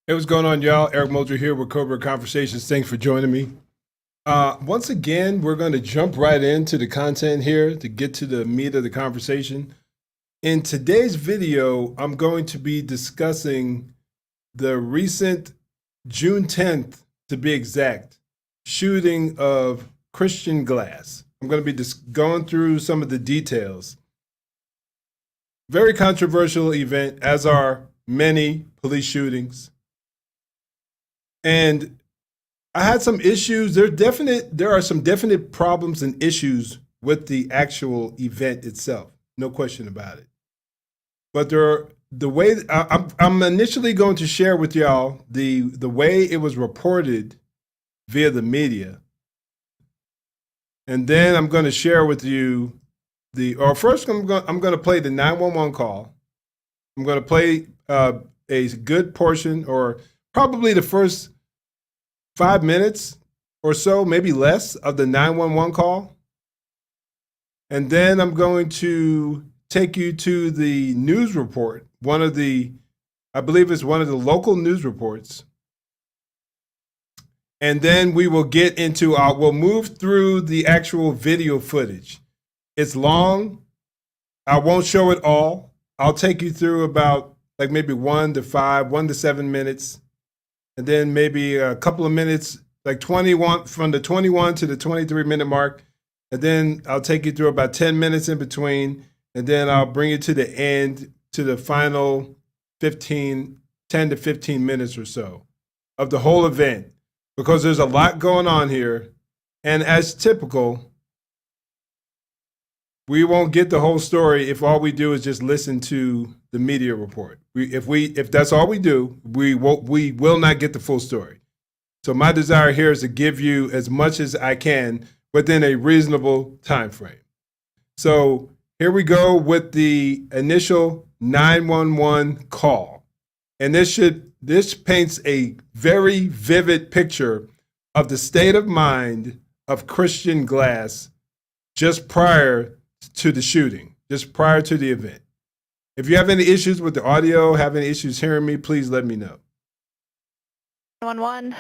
Hey, what's going on, y'all? Eric Mulder here with Cobra Conversations. Thanks for joining me. Once again, we're going to jump right into the content here to get to the meat of the conversation. In today's video, I'm going to be discussing the recent June 10th, to be exact, shooting of Christian Glass. I'm going to be going through some of the details. Very controversial event, as are many police shootings. And I had some issues. There are some definite problems and issues with the actual event itself. No question about it. But I'm initially going to share with y'all the way it was reported via the media. And then I'm going to share with you first I'm going to play the 911 call. I'm going to play a good portion, or probably the first 5 minutes or so, maybe less, of the 911 call. And then I'm going to take you to the news report, I believe it's one of the local news reports. And then we will get into, we'll move through the actual video footage. It's long. I won't show it all. I'll take you through about maybe 1 to 7 minutes. And then maybe a couple of minutes, like 21, from the 21 to the 23-minute mark. And then I'll take you through about 10 minutes in between. And then I'll bring you to the end, to the final 10 to 15 minutes or so of the whole event. Because there's a lot going on here. And as typical, we won't get the whole story if all we do is just listen to the media report. If that's all we do, we will not get the full story. So my desire here is to give you as much as I can within a reasonable time frame. So here we go with the initial 911 call. And this paints a very vivid picture of the state of mind of Christian Glass just prior to the shooting, just prior to the event. If you have any issues with the audio, have any issues hearing me, please let me know. 911.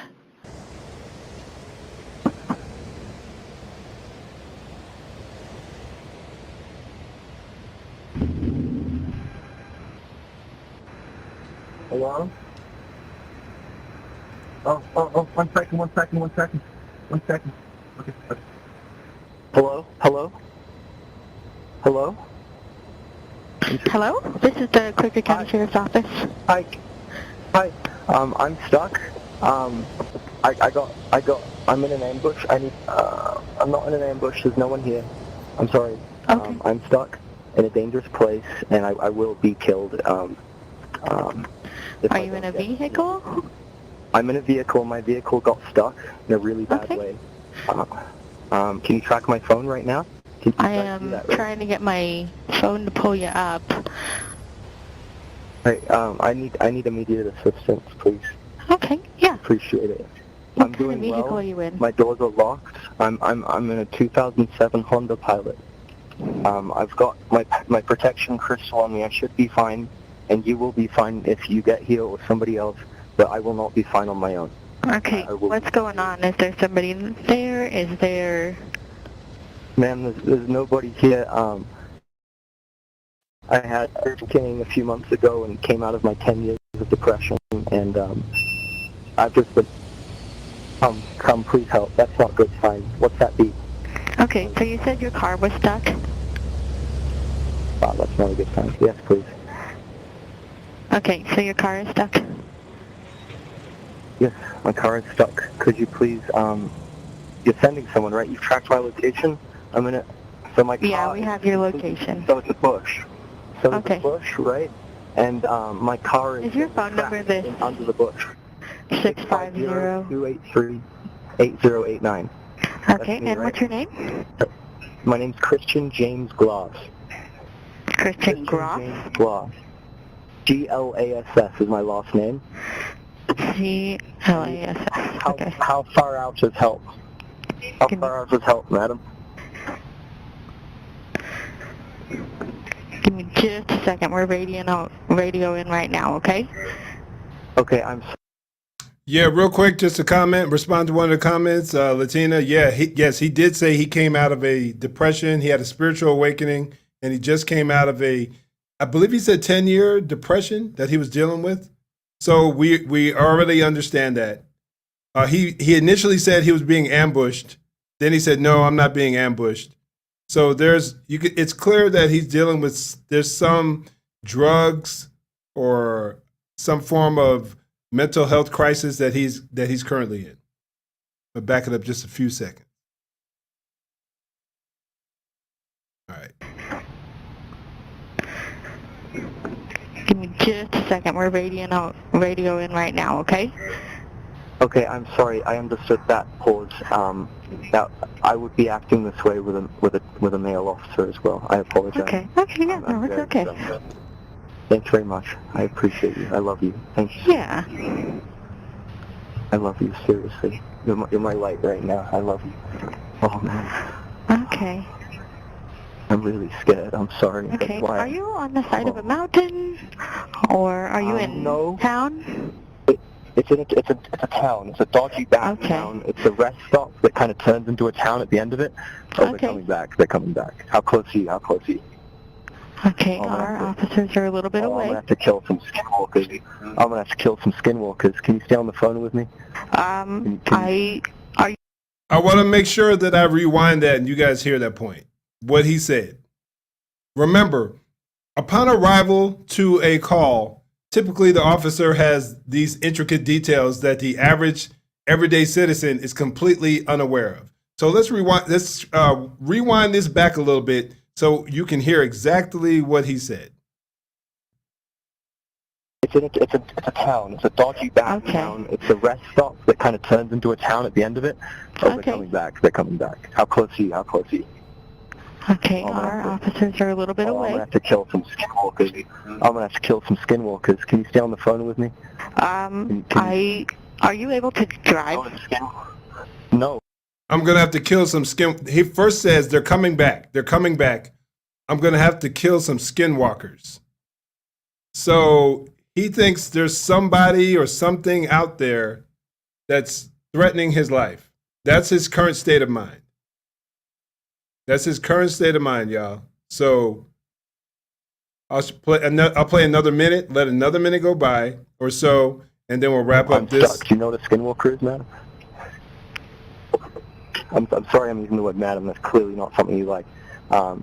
Hello? Oh, 1 second. 1 second. Okay. Hello? Hello? Hello? This is the Quaker County Sheriff's Office. Hi. I'm stuck. I'm in an ambush. I'm not in an ambush. There's no one here. I'm sorry. Okay. I'm stuck in a dangerous place, and I will be killed. Are you in a vehicle? I'm in a vehicle. My vehicle got stuck in a really bad way. Can you track my phone right now? I am trying to get my phone to pull you up. Hey, I need immediate assistance, please. Okay, yeah. Appreciate it. What kind of vehicle are you in? My doors are locked. I'm in a 2007 Honda Pilot. I've got my protection crystal on me. I should be fine, and you will be fine if you get here or somebody else, but I will not be fine on my own. Okay, what's going on? Is there somebody there? Is there... Ma'am, there's nobody here. I had surgery a few months ago and came out of my 10 years of depression, and I've just been... Come, please help. That's not good sign. What's that beat? Okay, so you said your car was stuck? Wow, that's not a good sign. Yes, please. Okay, so your car is stuck? Yes, my car is stuck. Could you please, you're sending someone, right? You've tracked my location? I'm in it. So my car... Yeah, we have your location. So it's a bush. So it's a bush, right? And my car is your phone number this? Under the bush. 650-283-8089. Okay, and what's your name? My name's Christian James Glass. Christian Glass? James Glass. Glass is my last name. Glass. Okay. How far out is help? How far out is help, madam? Give me just a second. We're radioing right now, okay? Okay, I'm Yeah, real quick, just a comment, respond to one of the comments. Latina, yeah, yes, he did say he came out of a depression. He had a spiritual awakening, and he just came out of I believe he said 10-year depression that he was dealing with. So we already understand that. He initially said he was being ambushed. Then he said, no, I'm not being ambushed. So it's clear that he's dealing with, there's some drugs or some form of mental health crisis that he's currently in. But back it up just a few seconds. All right. Give me just a second. We're radioing right now, okay? Okay, I'm sorry. I understood that pause. That I would be acting this way with a male officer as well. I apologize. Okay, yeah, no, it's okay. Thanks very much. I appreciate you. I love you. Thank you. Yeah. I love you, seriously. You're my light right now. I love you. Oh, man. Okay. I'm really scared. I'm sorry. Okay. Are you on the side of a mountain, or are you in town? It's a town. It's a dodgy back town. It's a rest stop that kind of turns into a town at the end of it. Oh, they're coming back. They're coming back. How close are you? How close are you? Okay, our officers are a little bit away. I'm gonna have to kill some skinwalkers. Can you stay on the phone with me? I want to make sure that I rewind that and you guys hear that point. What he said. Remember, upon arrival to a call, typically the officer has these intricate details that the average everyday citizen is completely unaware of. So let's rewind. Rewind this back a little bit so you can hear exactly what he said. It's a town. It's a dodgy back town. It's a rest stop that kind of turns into a town at the end of it. Oh, they're coming back. They're coming back. How close are you? How close are you? Okay, our officers are a little bit away. I'm gonna have to kill some skinwalkers. Can you stay on the phone with me? Are you able to drive? No. I'm gonna have to kill some skin. He first says they're coming back. They're coming back. I'm gonna have to kill some skinwalkers. So he thinks there's somebody or something out there that's threatening his life. That's his current state of mind. That's his current state of mind, y'all. So I'll play another minute, let another minute go by or so, and then we'll wrap up this. Stuck. Do you know what a skinwalker is, madam? I'm sorry I'm using the word madam. That's clearly not something you like. Oh,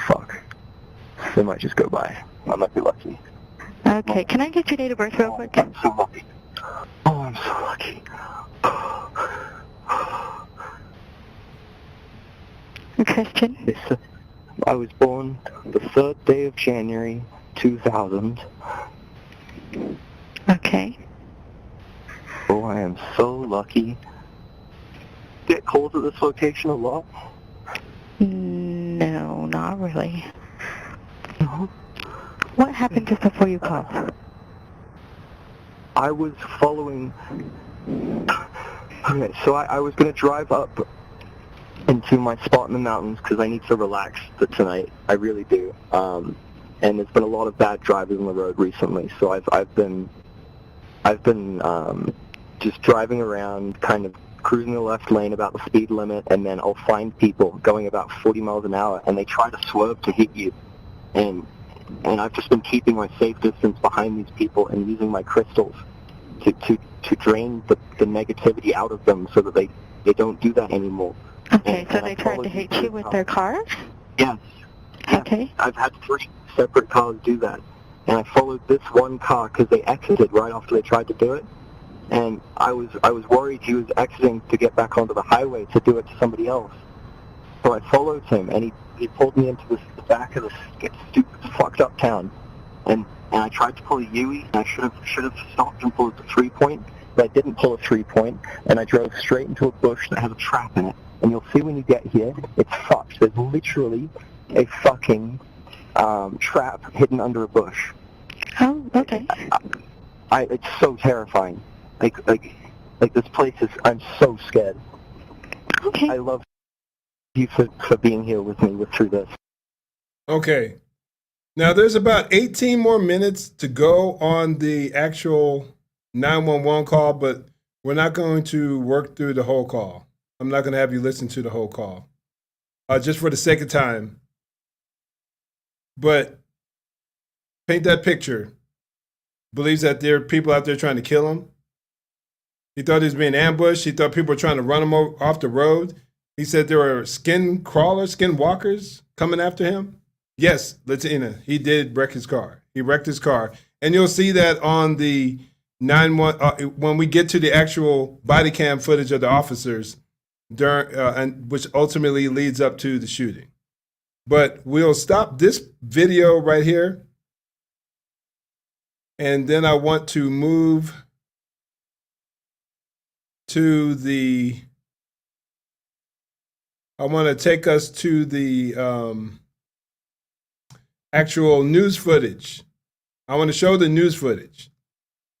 fuck. They might just go by. I might be lucky. Okay, can I get your date of birth real quick? I'm so lucky. Oh, I'm so lucky. Question? I was born the 3rd day of January, 2000. Okay. Oh, I am so lucky. Get calls at this location a lot? No, not really. No? What happened just before you called? I was following... Okay, so I was going to drive up into my spot in the mountains because I need to relax tonight. I really do. And there's been a lot of bad drivers on the road recently, so I've been just driving around, kind of cruising the left lane about the speed limit, and then I'll find people going about 40 miles an hour, and they try to swerve to hit you. And I've just been keeping my safe distance behind these people and using my crystals to drain the negativity out of them so that they don't do that anymore. Okay, so they tried to hit you with their cars? Yes. Okay. I've had 3 separate cars do that. And I followed this one car because they exited right after they tried to do it. And I was worried he was exiting to get back onto the highway to do it to somebody else. So I followed him, and he pulled me into the back of this stupid, fucked up town. And I tried to pull a Yui, and I should have stopped and pulled the 3-point, but I didn't pull a 3-point, and I drove straight into a bush that has a trap in it. And you'll see when you get here, it's fucked. There's literally a fucking trap hidden under a bush. Oh, okay. It's so terrifying. Like this place is. I'm so scared. Okay. I love you for being here with me through this. Okay. Now there's about 18 more minutes to go on the actual 911 call, but we're not going to work through the whole call. I'm not going to have you listen to the whole call, just for the sake of time. But paint that picture. Believes that there are people out there trying to kill him. He thought he was being ambushed. He thought people were trying to run him off the road. He said there were skin crawlers, skin walkers coming after him. Yes, Latina, he did wreck his car. He wrecked his car. And you'll see that on the 911, when we get to the actual body cam footage of the officers, and which ultimately leads up to the shooting. But we'll stop this video right here. And then I want to move to I want to take us to the actual news footage. I want to show the news footage.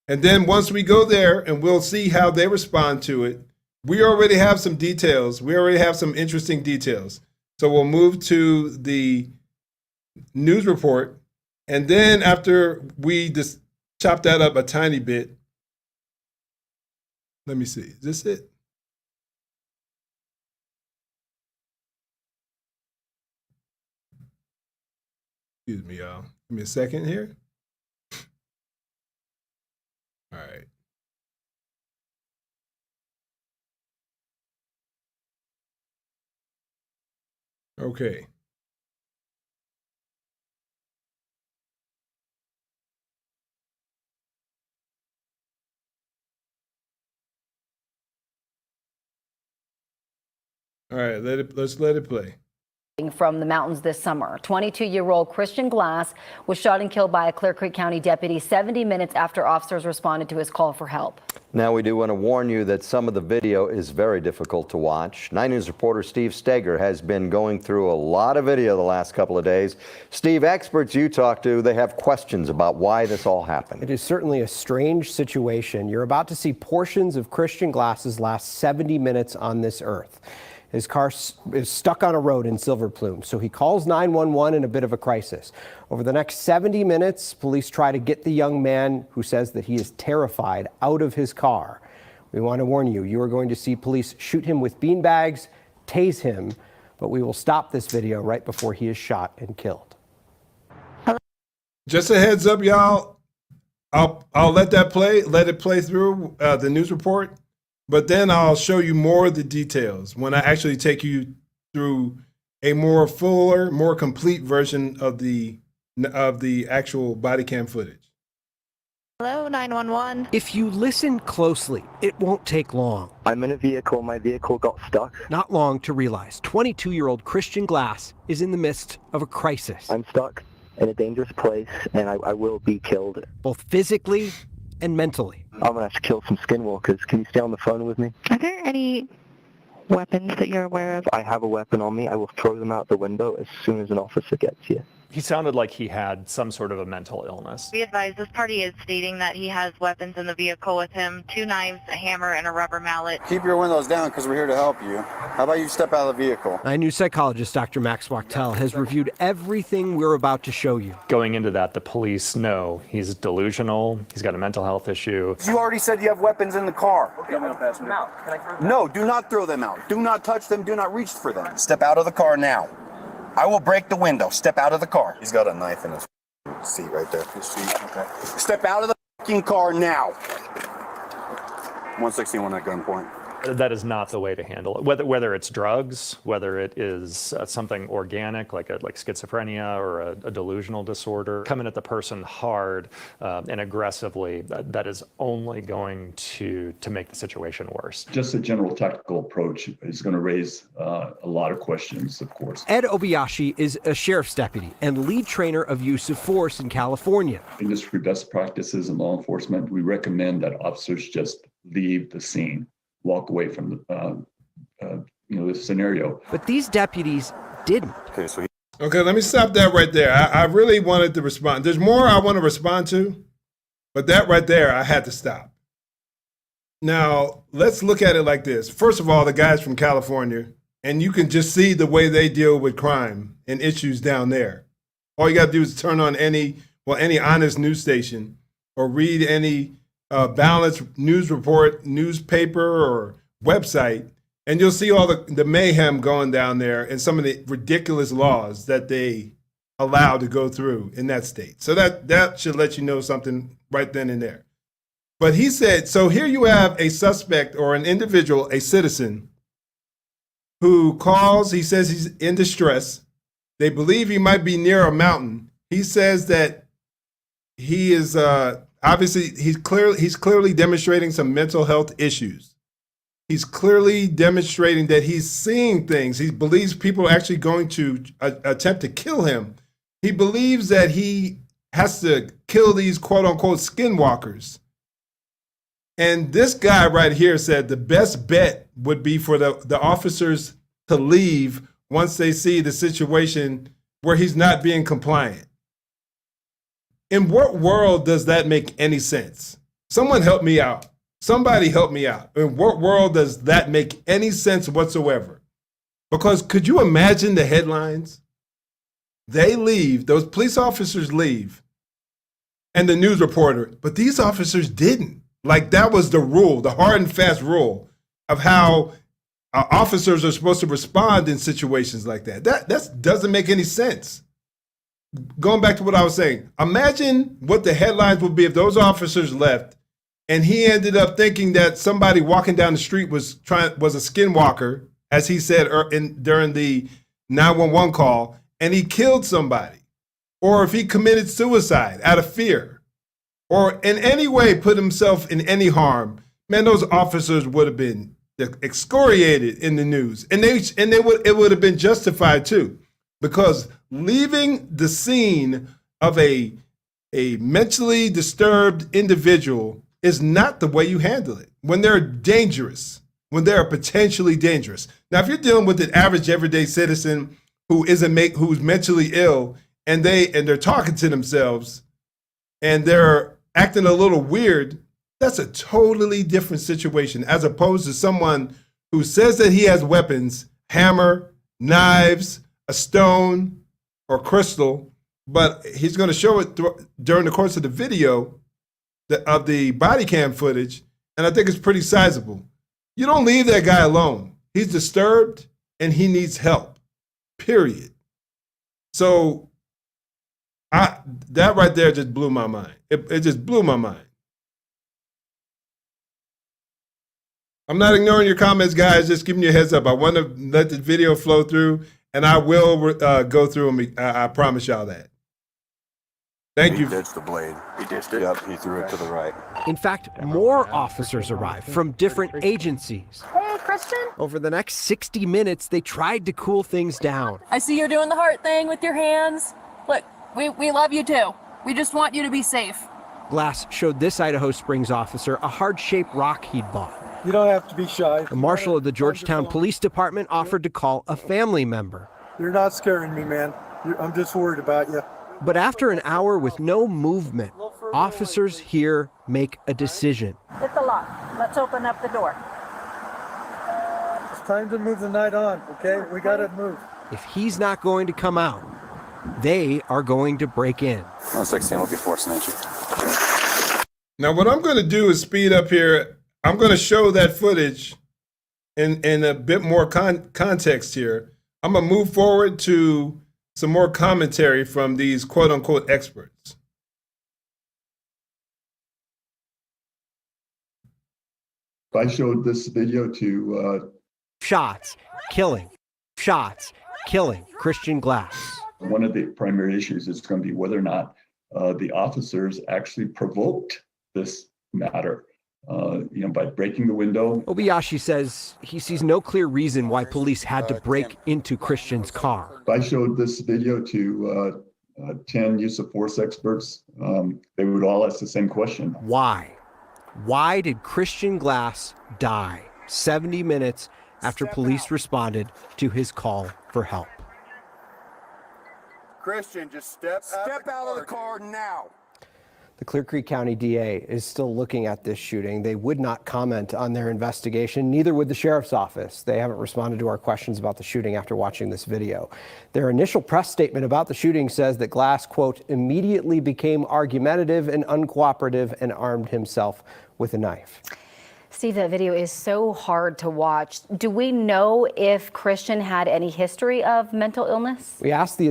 And then once we go there and we'll see how they respond to it, we already have some details. We already have some interesting details. So we'll move to the news report. And then after we just chop that up a tiny bit, let me see, is this it? Excuse me, y'all. Give me a second here. All right. Okay. All right, let's let it play. From the mountains this summer, 22-year-old Christian Glass was shot and killed by a Clear Creek County deputy 70 minutes after officers responded to his call for help. Now we do want to warn you that some of the video is very difficult to watch. 9 News reporter Steve Steger has been going through a lot of video the last couple of days. Steve, experts you talk to, they have questions about why this all happened. It is certainly a strange situation. You're about to see portions of Christian Glass's last 70 minutes on this earth. His car is stuck on a road in Silver Plume, so he calls 911 in a bit of a crisis. Over the next 70 minutes, police try to get the young man who says that he is terrified out of his car. We want to warn you, you are going to see police shoot him with beanbags, tase him, but we will stop this video right before he is shot and killed. Just a heads up, y'all. I'll let that play, let it play through the news report. But then I'll show you more of the details when I actually take you through a more fuller, more complete version of the actual body cam footage. Hello, 911. If you listen closely, it won't take long. I'm in a vehicle. My vehicle got stuck. Not long to realize 22-year-old Christian Glass is in the midst of a crisis, I'm stuck in a dangerous place, and I will be killed. both physically and mentally. I'm going to have to kill some skinwalkers. Can you stay on the phone with me? Are there any weapons that you're aware of? I have a weapon on me. I will throw them out the window as soon as an officer gets here. He sounded like he had some sort of a mental illness. Be advised, this party is stating that he has weapons in the vehicle with him, 2 knives, a hammer, and a rubber mallet. Keep your windows down because we're here to help you. How about you step out of the vehicle? 9 News psychologist Dr. Max Wachtel has reviewed everything we're about to show you. Going into that, the police know he's delusional, he's got a mental health issue. You already said you have weapons in the car. Okay, I'm going to pass them out. Can I throw them out? No, do not throw them out. Do not touch them. Do not reach for them. Step out of the car now. I will break the window. Step out of the car. He's got a knife in his seat right there. His seat. Okay. Step out of the fucking car now. 161 at gunpoint. That is not the way to handle it. Whether it's drugs, whether it is something organic like schizophrenia or a delusional disorder, coming at the person hard and aggressively, that is only going to make the situation worse. Just a general tactical approach is going to raise a lot of questions, of course. Ed Obayashi is a sheriff's deputy and lead trainer of use of force in California. Industry best practices in law enforcement, we recommend that officers just leave the scene, walk away from this scenario. But these deputies didn't. Okay, let me stop that right there. I really wanted to respond. There's more I want to respond to, but that right there, I had to stop. Now, let's look at it like this. First of all, the guys from California, and you can just see the way they deal with crime and issues down there. All you got to do is turn on any honest news station or read any balanced news report, newspaper, or website, and you'll see all the mayhem going down there and some of the ridiculous laws that they allow to go through in that state. So that should let you know something right then and there. But he said, so here you have a suspect or an individual, a citizen, who calls, he says he's in distress. They believe he might be near a mountain. He says that he is obviously, he's clearly demonstrating some mental health issues. He's clearly demonstrating that he's seeing things. He believes people are actually going to attempt to kill him. He believes that he has to kill these quote unquote skinwalkers. And this guy right here said the best bet would be for the officers to leave once they see the situation where he's not being compliant. In what world does that make any sense? Someone help me out. Somebody help me out. In what world does that make any sense whatsoever? Because could you imagine the headlines? They leave, those police officers leave, and the news reporter, but these officers didn't. Like that was the rule, the hard and fast rule of how officers are supposed to respond in situations like that. That doesn't make any sense. Going back to what I was saying, imagine what the headlines would be if those officers left and he ended up thinking that somebody walking down the street was a skinwalker, as he said during the 911 call, and he killed somebody. Or if he committed suicide out of fear, or in any way put himself in any harm, man, those officers would have been excoriated in the news, and it would have been justified too, because leaving the scene of a mentally disturbed individual is not the way you handle it when they're dangerous, when they're potentially dangerous. Now, if you're dealing with an average everyday citizen who's mentally ill and they're talking to themselves and they're acting a little weird, that's a totally different situation as opposed to someone who says that he has weapons, hammer, knives, a stone, or crystal, but he's going to show it during the course of the video of the body cam footage, and I think it's pretty sizable. You don't leave that guy alone. He's disturbed and he needs help, period. So that right there just blew my mind. It just blew my mind. I'm not ignoring your comments, guys, just giving you a heads up. I want to let the video flow through, and I will go through them. I promise y'all that. Thank you. He ditched the blade. He ditched it? Yep, he threw it to the right. In fact, more officers arrived from different agencies. Hey, Christian. Over the next 60 minutes, they tried to cool things down. I see you're doing the heart thing with your hands. Look, we love you too. We just want you to be safe. Glass showed this Idaho Springs officer a heart-shaped rock he'd bought. You don't have to be shy. The marshal of the Georgetown Police Department offered to call a family member. You're not scaring me, man. I'm just worried about you. But after an hour with no movement, officers here make a decision. Hit the lock. Let's open up the door. It's time to move the night on, okay? We gotta move. If he's not going to come out, they are going to break in. Looks like Sam will be forcing entry. Now, what I'm going to do is speed up here. I'm going to show that footage in a bit more context here. I'm going to move forward to some more commentary from these quote unquote experts. I showed this video to shots, killing Christian Glass. One of the primary issues is going to be whether or not the officers actually provoked this matter. By breaking the window. Obayashi says he sees no clear reason why police had to break into Christian's car. If I showed this video to 10 use of force experts, they would all ask the same question. Why? Why did Christian Glass die 70 minutes after police responded to his call for help? Christian, just step out of the car now. The Clear Creek County DA is still looking at this shooting. They would not comment on their investigation, neither would the sheriff's office. They haven't responded to our questions about the shooting after watching this video. Their initial press statement about the shooting says that Glass, quote, immediately became argumentative and uncooperative and armed himself with a knife. Steve, that video is so hard to watch. Do we know if Christian had any history of mental illness? We asked the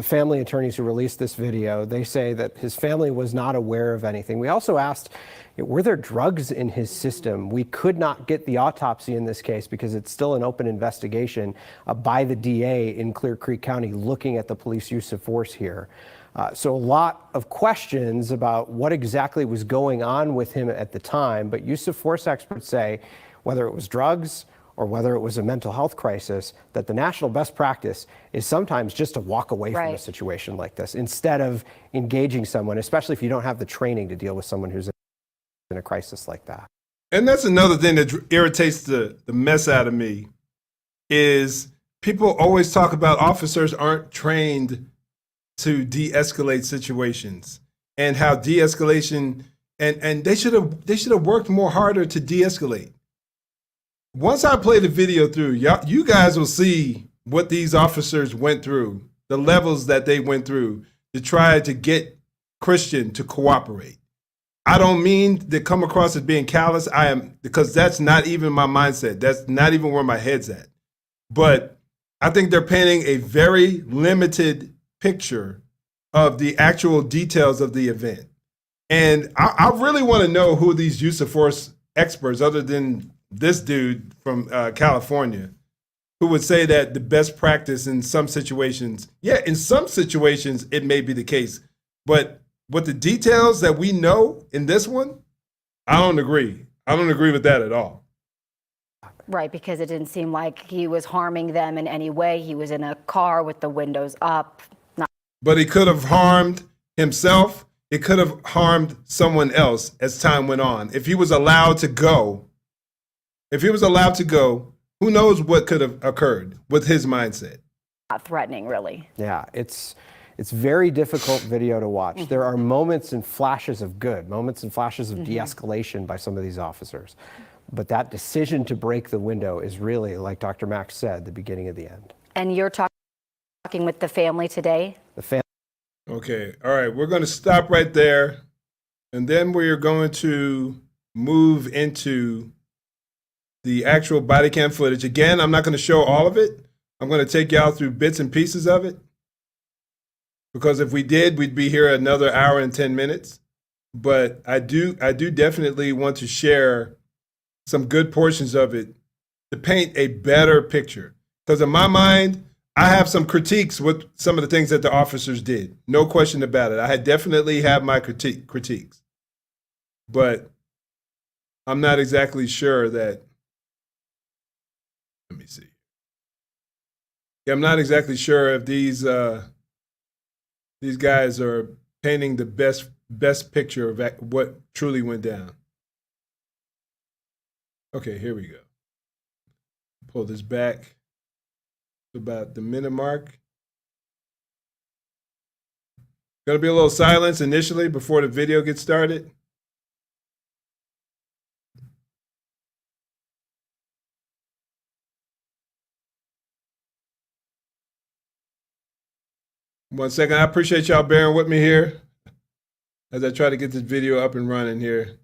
family attorneys who released this video. They say that his family was not aware of anything. We also asked, were there drugs in his system? We could not get the autopsy in this case because it's still an open investigation by the DA in Clear Creek County looking at the police use of force here. So a lot of questions about what exactly was going on with him at the time, but use of force experts say whether it was drugs or whether it was a mental health crisis, that the national best practice is sometimes just to walk away from a situation like this instead of engaging someone, especially if you don't have the training to deal with someone who's in a crisis like that. And that's another thing that irritates the mess out of me is people always talk about officers aren't trained to de-escalate situations and how de-escalation and they should have worked more harder to de-escalate. Once I play the video through, you guys will see what these officers went through, the levels that they went through to try to get Christian to cooperate. I don't mean to come across as being callous. Because that's not even my mindset. That's not even where my head's at. But I think they're painting a very limited picture of the actual details of the event. And I really want to know who these use of force experts, other than this dude from California, who would say that the best practice in some situations, in some situations it may be the case, but with the details that we know in this one, I don't agree. I don't agree with that at all. Right, because it didn't seem like he was harming them in any way. He was in a car with the windows up. But he could have harmed himself. It could have harmed someone else as time went on. If he was allowed to go, who knows what could have occurred with his mindset? Not threatening, really. Yeah, it's very difficult video to watch. There are moments and flashes of good, moments and flashes of de-escalation by some of these officers. But that decision to break the window is really, like Dr. Max said, the beginning of the end. And you're talking with the family today? The family. Okay, all right, we're going to stop right there. And then we're going to move into the actual body cam footage. Again, I'm not going to show all of it. I'm going to take y'all through bits and pieces of it. Because if we did, we'd be here another hour and 10 minutes. But I do definitely want to share some good portions of it to paint a better picture. Because in my mind, I have some critiques with some of the things that the officers did. No question about it. I definitely have my critiques. But I'm not exactly sure that, let me see. Yeah, I'm not exactly sure if these guys are painting the best picture of what truly went down. Okay, here we go. Pull this back to about the minute mark. Gonna be a little silence initially before the video gets started. One second, I appreciate y'all bearing with me here as I try to get this video up and running here.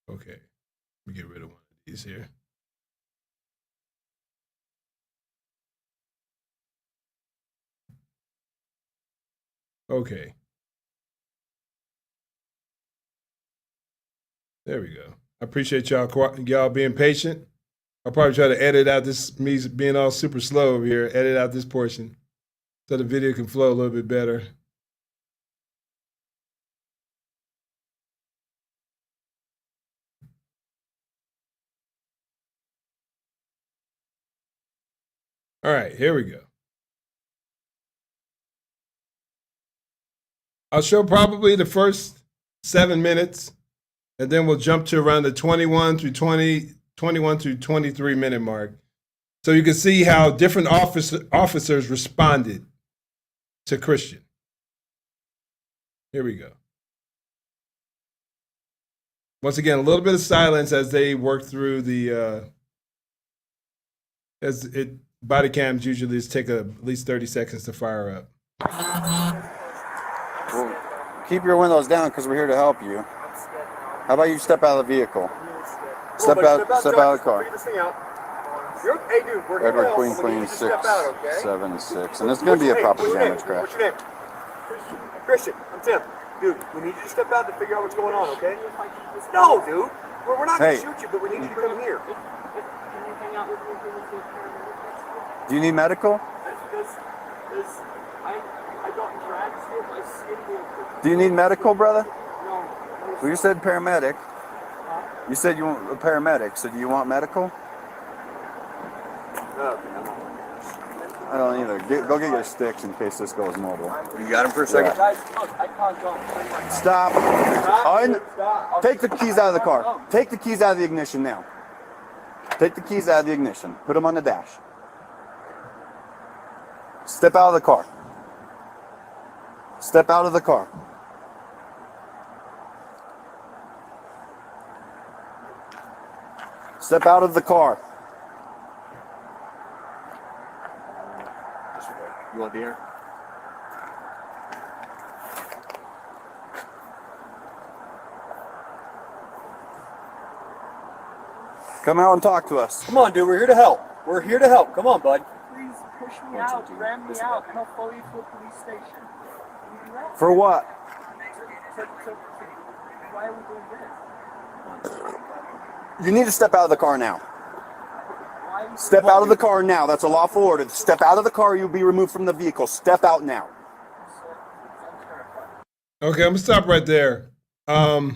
Okay, let me get rid of one of these here. Okay. There we go. I appreciate y'all being patient. I'll probably try to edit out this, me being all super slow over here, edit out this portion so the video can flow a little bit better. All right, here we go. I'll show probably the first 7 minutes And then we'll jump to around the 21 through 23 minute mark. So you can see how different officers responded to Christian. Here we go. Once again, a little bit of silence as they work through the, body cams usually just take at least 30 seconds to fire up. Well, keep your windows down because we're here to help you. How about you step out of the vehicle? Step out of the car. Hey, dude, we're Edward Queen 676. And it's going to be a property damage crash. What's your name? Christian, I'm Tim. Dude, we need you to step out to figure out what's going on, okay? No, dude. We're not going to shoot you, but we need you to come here. Do you need medical? Do you need medical, brother? Well, you said paramedic. You said you want a paramedic, so do you want medical? I don't either. Go get your sticks in case this goes mobile. You got him for a second? Yeah. Stop. Take the keys out of the car. Take the keys out of the ignition now. Take the keys out of the ignition. Put them on the dash. Step out of the car. Step out of the car. Step out of the car. You want the air? Come out and talk to us. Come on, dude, we're here to help. We're here to help. Come on, bud. Please push me out, ram me out, and I'll follow you to a police station. For what? Why are we doing this? You need to step out of the car now. Step out of the car now. That's a lawful order. Step out of the car. You'll be removed from the vehicle. Step out now. Okay, I'm gonna stop right there. Now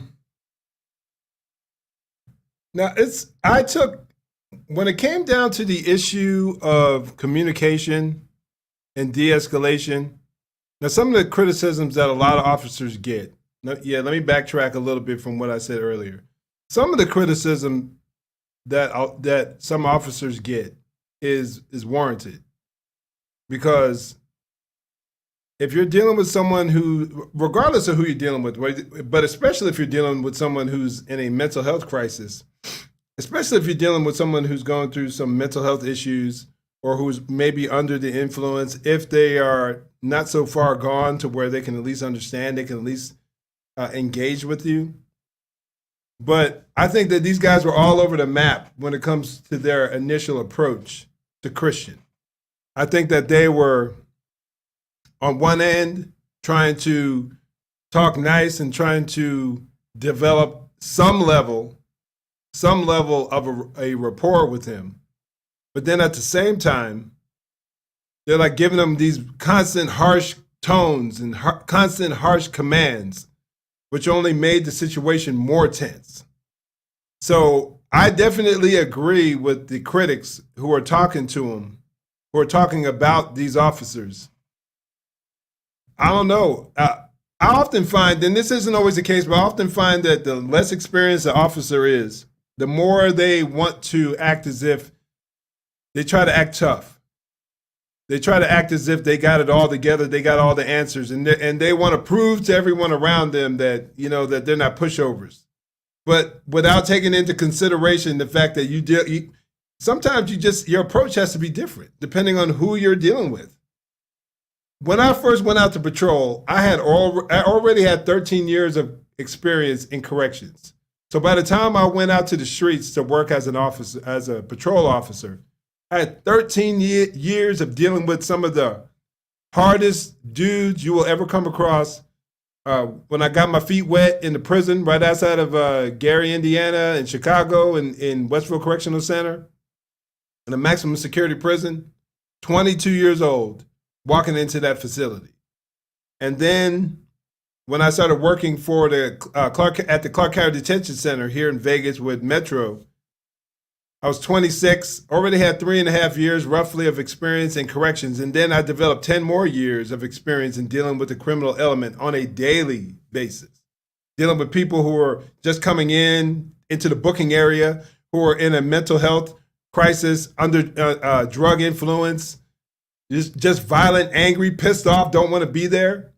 when it came down to the issue of communication and de-escalation. Now, some of the criticisms that a lot of officers get. Let me backtrack a little bit from what I said earlier. Some of the criticism that some officers get is warranted, because if you're dealing with someone who, regardless of who you're dealing with, but especially if you're dealing with someone who's in a mental health crisis, especially if you're dealing with someone who's going through some mental health issues or who's maybe under the influence, if they are not so far gone to where they can at least understand, they can at least engage with you. But I think that these guys were all over the map when it comes to their initial approach to Christian. I think that they were, on one end, trying to talk nice and trying to develop some level of a rapport with him. But then at the same time, they're like giving them these constant harsh tones and constant harsh commands, which only made the situation more tense. So I definitely agree with the critics who are talking to him, who are talking about these officers. I don't know. I often find, and this isn't always the case, but I often find that the less experienced the officer is, the more they want to act as if they try to act tough. They try to act as if they got it all together, they got all the answers, and they want to prove to everyone around them that, that they're not pushovers. But without taking into consideration the fact that sometimes your approach has to be different depending on who you're dealing with. When I first went out to patrol, I already had 13 years of experience in corrections. So by the time I went out to the streets to work as a patrol officer, I had 13 years of dealing with some of the hardest dudes you will ever come across. When I got my feet wet in the prison right outside of Gary, Indiana, in Chicago, in Westville Correctional Center, in a maximum security prison, 22 years old, walking into that facility. And then when I started working for the at the Clark County Detention Center here in Vegas with Metro, I was 26, already had 3.5 years roughly of experience in corrections. And then I developed 10 more years of experience in dealing with the criminal element on a daily basis. dealing with people who are just coming into the booking area, who are in a mental health crisis, under drug influence, just violent, angry, pissed off, don't want to be there.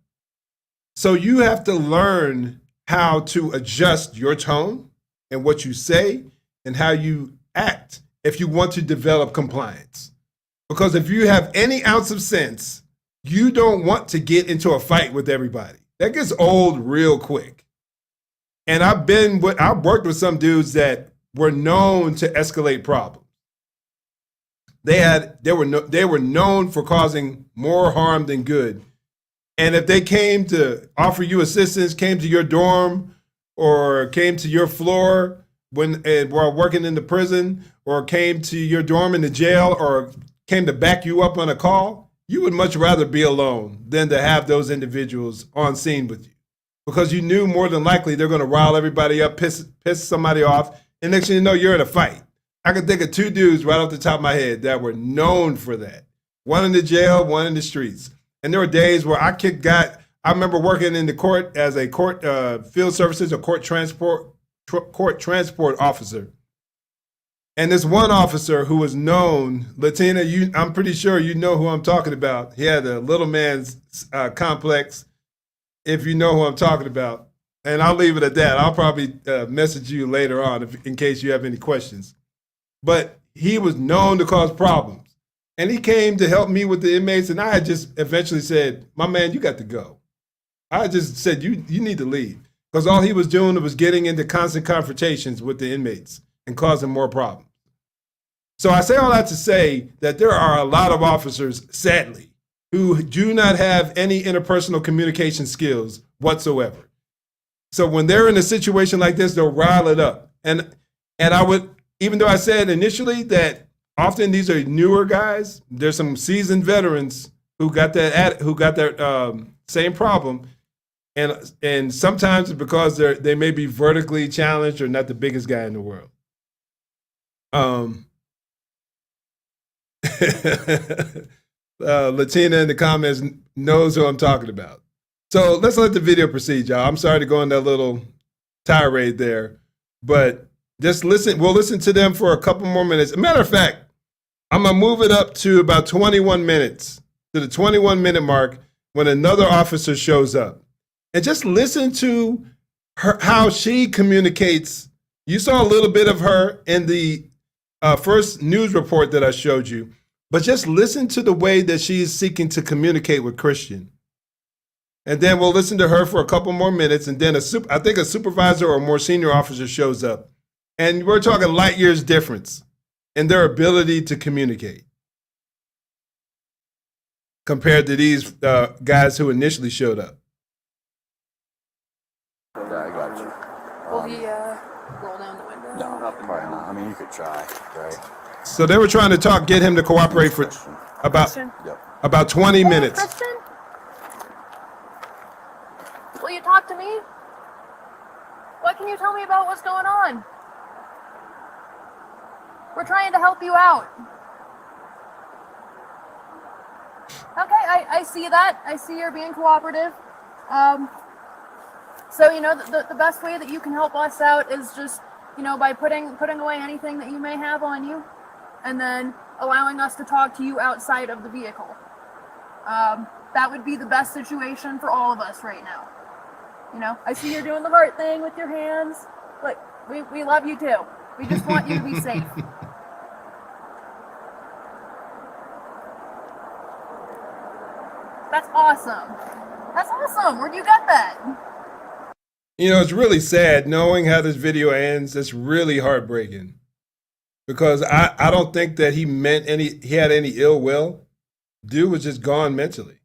So you have to learn how to adjust your tone and what you say and how you act if you want to develop compliance. Because if you have any ounce of sense, you don't want to get into a fight with everybody. That gets old real quick. And I've worked with some dudes that were known to escalate problems. They were known for causing more harm than good. And if they came to offer you assistance, came to your dorm, or came to your floor while working in the prison, or came to your dorm in the jail, or came to back you up on a call, you would much rather be alone than to have those individuals on scene with you, because you knew more than likely they're going to rile everybody up, piss somebody off, and next thing you know, you're in a fight. I can think of two dudes right off the top of my head that were known for that. One in the jail, one in the streets. And there were days where I remember working in the court as a court field services or court transport officer. And this one officer who was known, Latina, I'm pretty sure you know who I'm talking about. He had a little man's complex, if you know who I'm talking about. And I'll leave it at that. I'll probably message you later on in case you have any questions. But he was known to cause problems. And he came to help me with the inmates, and I had just eventually said, my man, you got to go. I just said, you need to leave. Because all he was doing was getting into constant confrontations with the inmates and causing more problems. So I say all that to say that there are a lot of officers, sadly, who do not have any interpersonal communication skills whatsoever. So when they're in a situation like this, they'll rile it up. And I would, even though I said initially that often these are newer guys, there's some seasoned veterans who got that same problem. And sometimes it's because they may be vertically challenged or not the biggest guy in the world. Latina in the comments knows who I'm talking about. So let's let the video proceed, y'all. I'm sorry to go on that little tirade there, but just listen. We'll listen to them for a couple more minutes. As a matter of fact, I'm going to move it up to about 21 minutes, to the 21-minute mark when another officer shows up. And just listen to her, how she communicates. You saw a little bit of her in the first news report that I showed you, but just listen to the way that she is seeking to communicate with Christian. And then we'll listen to her for a couple more minutes, and then I think a supervisor or a more senior officer shows up. And we're talking light years difference in their ability to communicate compared to these guys who initially showed up. Yeah, I got you. Will he roll down the window? No, probably not. I mean, you could try, right? So they were trying to get him to cooperate for about 20 minutes. Christian? Will you talk to me? What can you tell me about what's going on? We're trying to help you out. Okay, I see that. I see you're being cooperative. So, you know, the best way that you can help us out is just, you know, by putting away anything that you may have on you, and then allowing us to talk to you outside of the vehicle. That would be the best situation for all of us right now. You know, I see you're doing the heart thing with your hands. Look, we love you too. We just want you to be safe. That's awesome. That's awesome. Where'd you get that? You know, it's really sad knowing how this video ends. It's really heartbreaking because I don't think that he had any ill will. Dude was just gone mentally.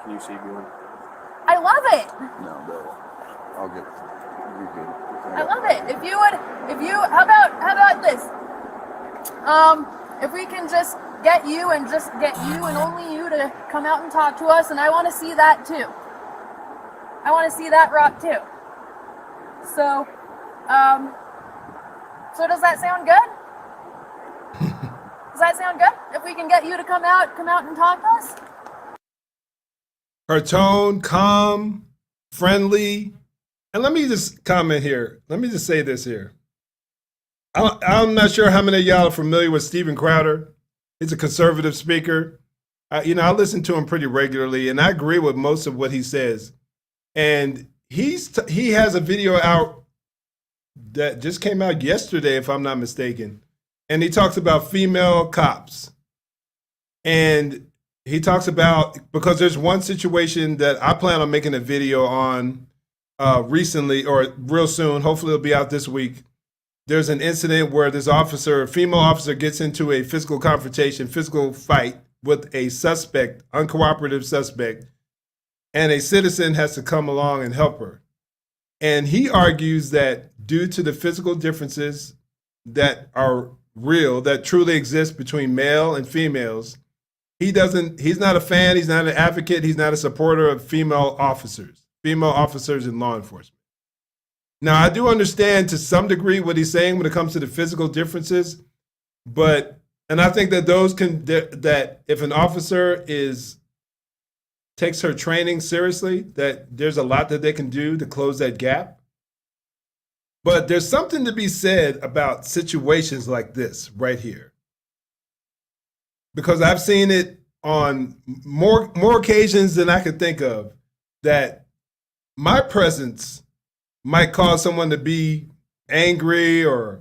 Can you see going? I love it. No, no. I'll get it. You're good. I love it. How about this? If we can just get you and only you to come out and talk to us, and I want to see that too. I want to see that rock too. So, so does that sound good? Does that sound good? If we can get you to come out and talk to us? Her tone, calm, friendly. And let me just comment here. Let me just say this here. I'm not sure how many of y'all are familiar with Steven Crowder. He's a conservative speaker. I listen to him pretty regularly, and I agree with most of what he says. And he has a video out that just came out yesterday, if I'm not mistaken. And he talks about female cops. And he talks about, because there's one situation that I plan on making a video on recently or real soon. Hopefully it'll be out this week. There's an incident where this female officer gets into a physical confrontation, physical fight with a suspect, uncooperative suspect, and a citizen has to come along and help her. And he argues that due to the physical differences that are real, that truly exist between male and females, he's not a fan, he's not an advocate, he's not a supporter of female officers in law enforcement. Now, I do understand to some degree what he's saying when it comes to the physical differences, and I think that that if an officer takes her training seriously, that there's a lot that they can do to close that gap. But there's something to be said about situations like this right here. Because I've seen it on more occasions than I could think of, that my presence might cause someone to be angry or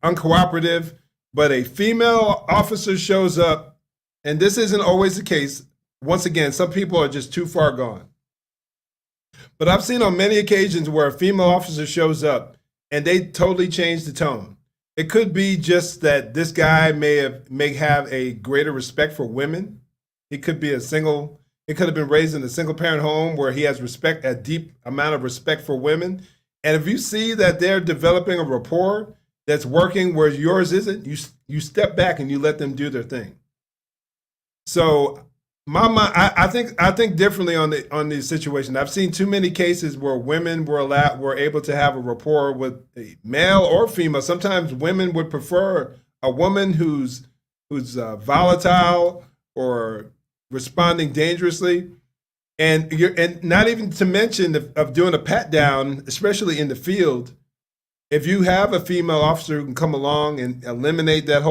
uncooperative, but a female officer shows up, and this isn't always the case. Once again, some people are just too far gone. But I've seen on many occasions where a female officer shows up and they totally change the tone. It could be just that this guy may have a greater respect for women. It could be it could have been raised in a single parent home where he has a deep amount of respect for women. And if you see that they're developing a rapport that's working where yours isn't, you step back and you let them do their thing. So I think differently on the situation. I've seen too many cases where women were able to have a rapport with a male or female. Sometimes women would prefer a woman who's volatile or responding dangerously, and not even to mention of doing a pat down, especially in the field. If you have a female officer who can come along and eliminate that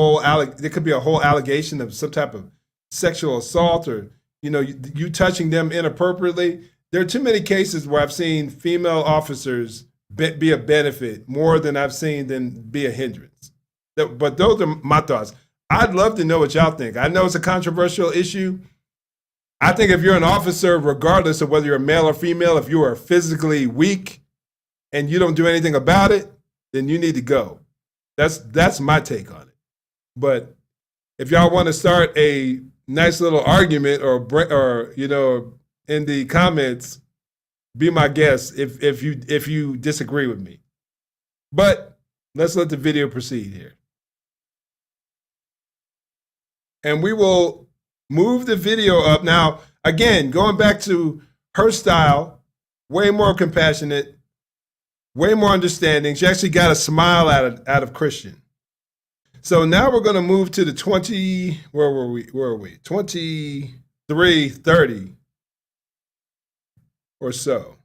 there could be a whole allegation of some type of sexual assault or you touching them inappropriately. There are too many cases where I've seen female officers be a benefit more than I've seen them be a hindrance. But those are my thoughts. I'd love to know what y'all think. I know it's a controversial issue. I think if you're an officer, regardless of whether you're male or female, if you are physically weak and you don't do anything about it, then you need to go. That's my take on it. But if y'all want to start a nice little argument or in the comments, be my guest if you disagree with me. But let's let the video proceed here. And we will move the video up. Now, again, going back to her style, way more compassionate, way more understanding. She actually got a smile out of Christian. So now we're going to move to the 23:30 or so.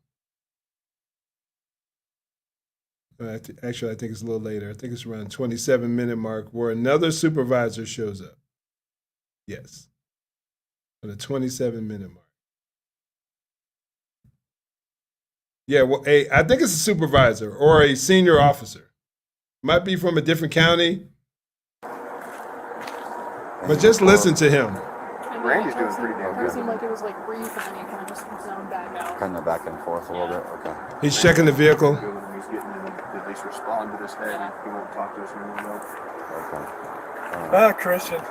Actually, I think it's a little later. I think it's around 27-minute mark where another supervisor shows up. Yes, on the 27-minute mark. Yeah, well, I think it's a supervisor or a senior officer. Might be from a different county. But just listen to him. Randy's doing pretty damn good. It seemed like it was like brief, and then he kind of just zoned back out. Kind of back and forth a little bit. Okay. He's checking the vehicle. He's getting them to at least respond to this head. He won't talk to us anymore. Okay. Christian,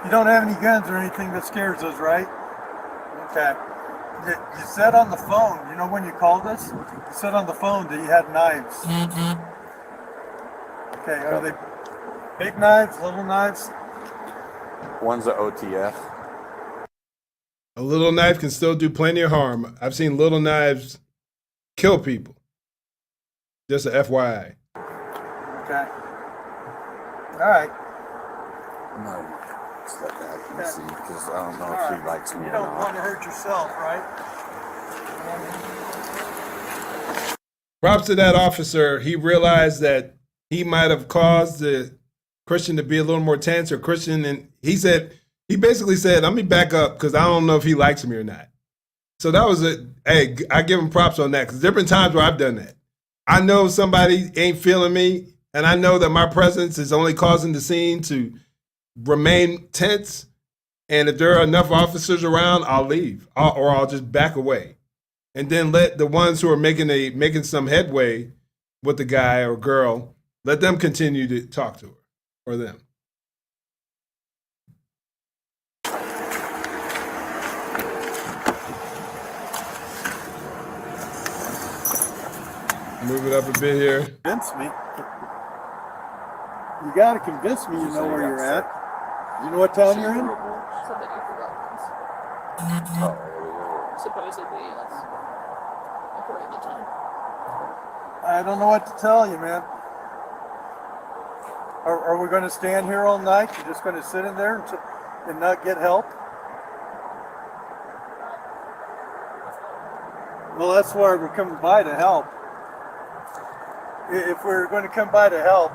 you don't have any guns or anything that scares us, right? Okay. You said on the phone, when you called us, you said on the phone that you had knives. Okay, are they big knives, little knives? One's a OTF. A little knife can still do plenty of harm. I've seen little knives kill people. Just a FYI. Okay. All right. No. Step back and see, because I don't know if he likes me You or don't want not. to hurt yourself, right? Props to that officer. He realized that he might have caused the Christian to be a little more tense, or Christian, and he basically said, let me back up because I don't know if he likes me or not. So that was hey, I give him props on that, because there have been times where I've done that. I know somebody ain't feeling me, and I know that my presence is only causing the scene to remain tense. And if there are enough officers around, I'll leave, or I'll just back away, and then let the ones who are making some headway with the guy or girl, let them continue to talk to her or them. Move it up a bit here. Convince me. You got to convince me you know where you're at. You know what town you're in? Supposedly, yes. According to time. I don't know what to tell you, man. Are we going to stand here all night? You're just going to sit in there and not get help? Well, that's why we're coming by to help. If we're going to come by to help,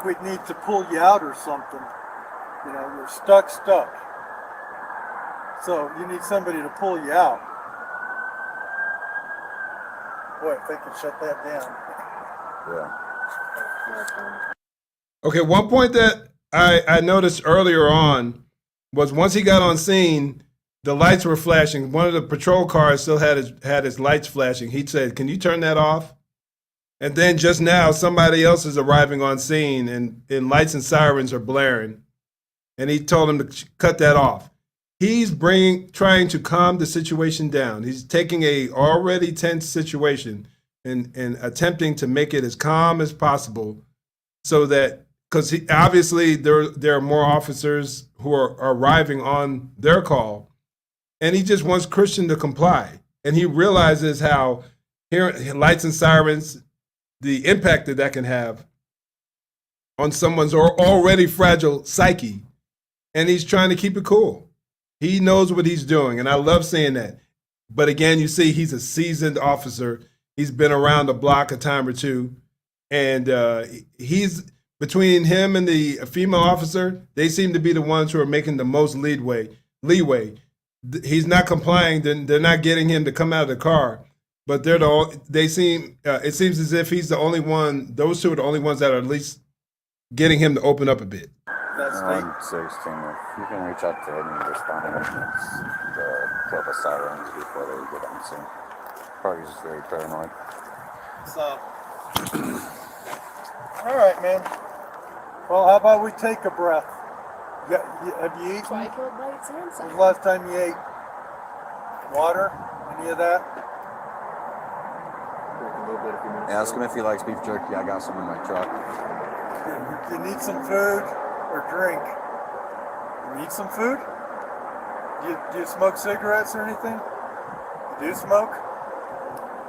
we'd need to pull you out or something. You know, you're stuck. So you need somebody to pull you out. Boy, if they could shut that down. Yeah. Okay, one point that I noticed earlier on was once he got on scene, the lights were flashing. One of the patrol cars still had his lights flashing. He said, "Can you turn that off?" And then just now, somebody else is arriving on scene, and lights and sirens are blaring. And he told him to cut that off. He's trying to calm the situation down. He's taking a already tense situation and attempting to make it as calm as possible, so that, because obviously there are more officers who are arriving on their call, and he just wants Christian to comply. And he realizes how hearing lights and sirens, the impact that can have on someone's already fragile psyche, and he's trying to keep it cool. He knows what he's doing, and I love seeing that. But again, you see he's a seasoned officer. He's been around the block a time or two, and he's between him and the female officer, they seem to be the ones who are making the most leeway. He's not complying, then they're not getting him to come out of the car. But it seems as if he's the only one, those two are the only ones that are at least getting him to open up a bit. That's 16. You can reach out to any responding units to kill the sirens before they get on scene. Probably just very paranoid. So, all right, man. Well, how about we take a breath? Have you eaten? Why I killed lights and When's the last time you ate water? Any of that? Ask him if he likes beef jerky. I got some in my truck. You need some food or drink? You need some food? Do you smoke cigarettes or anything? You do smoke?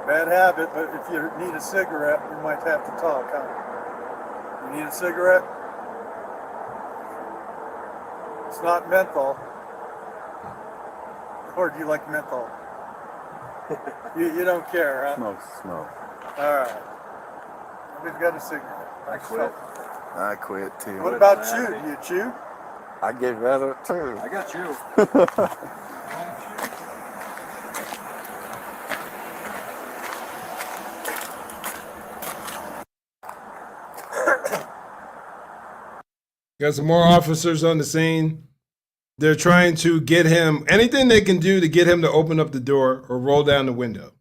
Bad habit, but if you need a cigarette, we might have to talk, huh? You need a cigarette? It's not menthol. Or do you like menthol? You don't care, huh? Smoke. All right. We've got a cigarette. I quit too. What about you? Do you chew? I get rid of it too. I got you. Got some more officers on the scene. They're trying to get him, anything they can do to get him to open up the door or roll down the window.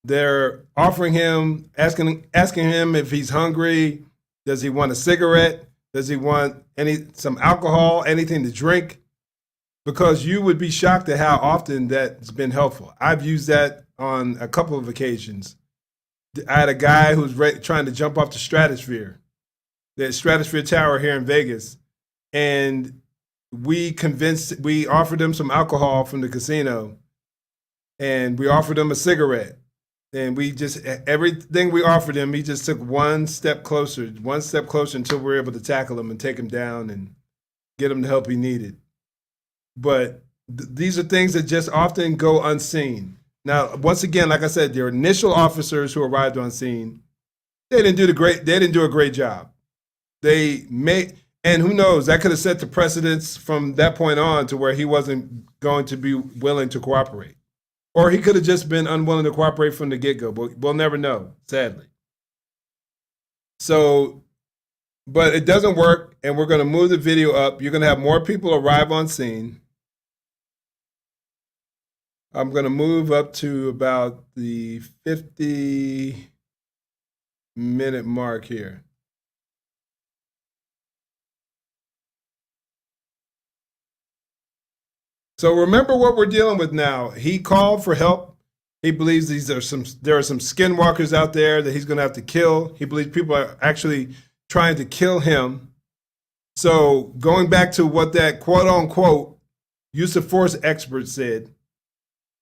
They're offering him, asking him if he's hungry. Does he want a cigarette? Does he want some alcohol, anything to drink? Because you would be shocked at how often that's been helpful. I've used that on a couple of occasions. I had a guy who was trying to jump off the Stratosphere Tower here in Vegas, and we offered him some alcohol from the casino, and we offered him a cigarette. And we just, everything we offered him, he just took one step closer until we were able to tackle him and take him down and get him the help he needed. But these are things that just often go unseen. Now, once again, like I said, their initial officers who arrived on scene, they didn't do a great job. And who knows, that could have set the precedence from that point on to where he wasn't going to be willing to cooperate. Or he could have just been unwilling to cooperate from the get-go, but we'll never know, sadly. So, but it doesn't work, and we're going to move the video up. You're going to have more people arrive on scene. I'm going to move up to about the 50-minute mark here. So remember what we're dealing with now. He called for help. He believes there are some skinwalkers out there that he's going to have to kill. He believes people are actually trying to kill him. So going back to what that quote unquote use of force expert said,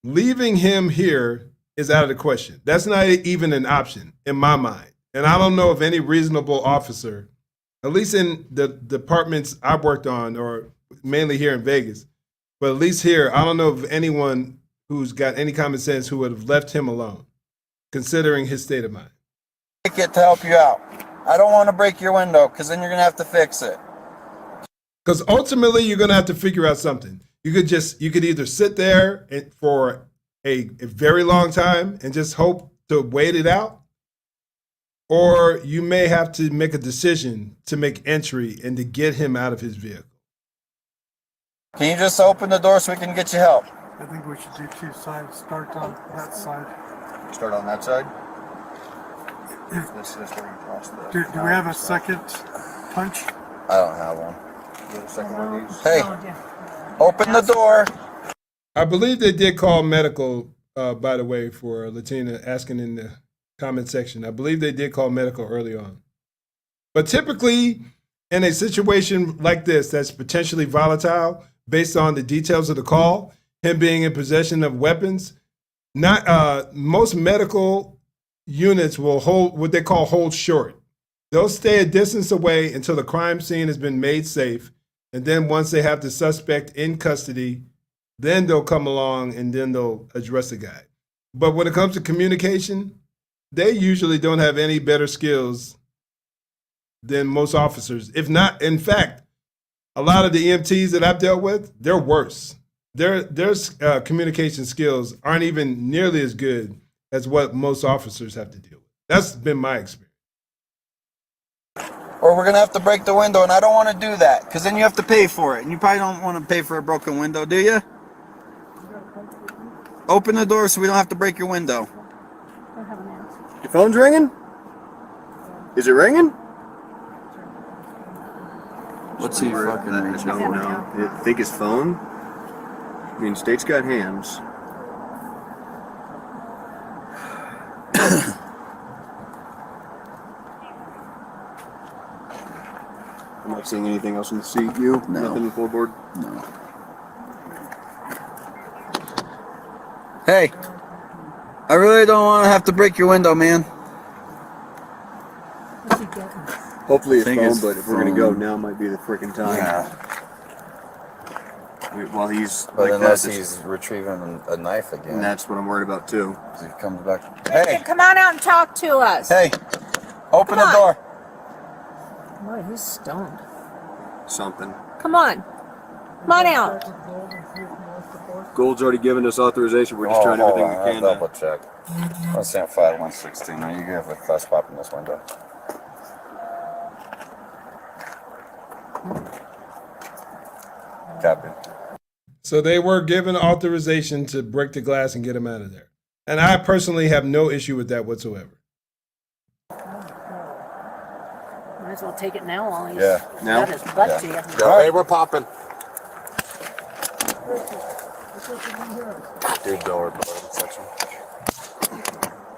leaving him here is out of the question. That's not even an option in my mind. And I don't know of any reasonable officer, at least in the departments I've worked on, or mainly here in Vegas, but at least here, I don't know of anyone who's got any common sense who would have left him alone, considering his state of mind. Take it to help you out. I don't want to break your window because then you're going to have to fix it. Because ultimately, you're going to have to figure out something. You could either sit there for a very long time and just hope to wait it out, or you may have to make a decision to make entry and to get him out of his vehicle. Can you just open the door so we can get you help? I think we should do two sides. Start on that side. Start on that side. Do we have a second punch? I don't have one. Hey, open the door. I believe they did call medical, by the way, for Latina asking in the comment section. I believe they did call medical early on. But typically, in a situation like this that's potentially volatile, based on the details of the call, him being in possession of weapons, most medical units will hold what they call hold short. They'll stay a distance away until the crime scene has been made safe. And then once they have the suspect in custody, then they'll come along and then they'll address the guy. But when it comes to communication, they usually don't have any better skills than most officers. If not, in fact, a lot of the EMTs that I've dealt with, they're worse. Their communication skills aren't even nearly as good as what most officers have to deal with. That's been my experience. Or we're going to have to break the window, and I don't want to do that because then you have to pay for it. And you probably don't want to pay for a broken window, do you? Open the door so we don't have to break your window. Your phone's ringing? Is it ringing? What's he fucking reaching? I don't know. You think his phone? I mean, state's got hands. I'm not seeing anything else in the seat. You? No. Nothing in the floorboard? No. Hey, I really don't want to have to break your window, man. Hopefully his phone, but if we're gonna go, now might be the freaking time. Yeah. While he's But like unless that, he's retrieving a knife again. and that's what I'm worried about too. He comes back. Hey, Come on out and talk to us. hey, open the door. Boy, he's stoned. Something. Come on. Come on out. Gold's already given us authorization. We're just trying everything we can. Double check. Let's say 5116. Now you have a fast pop in this window. Copy. So they were given authorization to break the glass and get him out of there. And I personally have no issue with that whatsoever. Might as well take it now while he's Now? got his butt to you. All right, we're popping. Dude, door button section.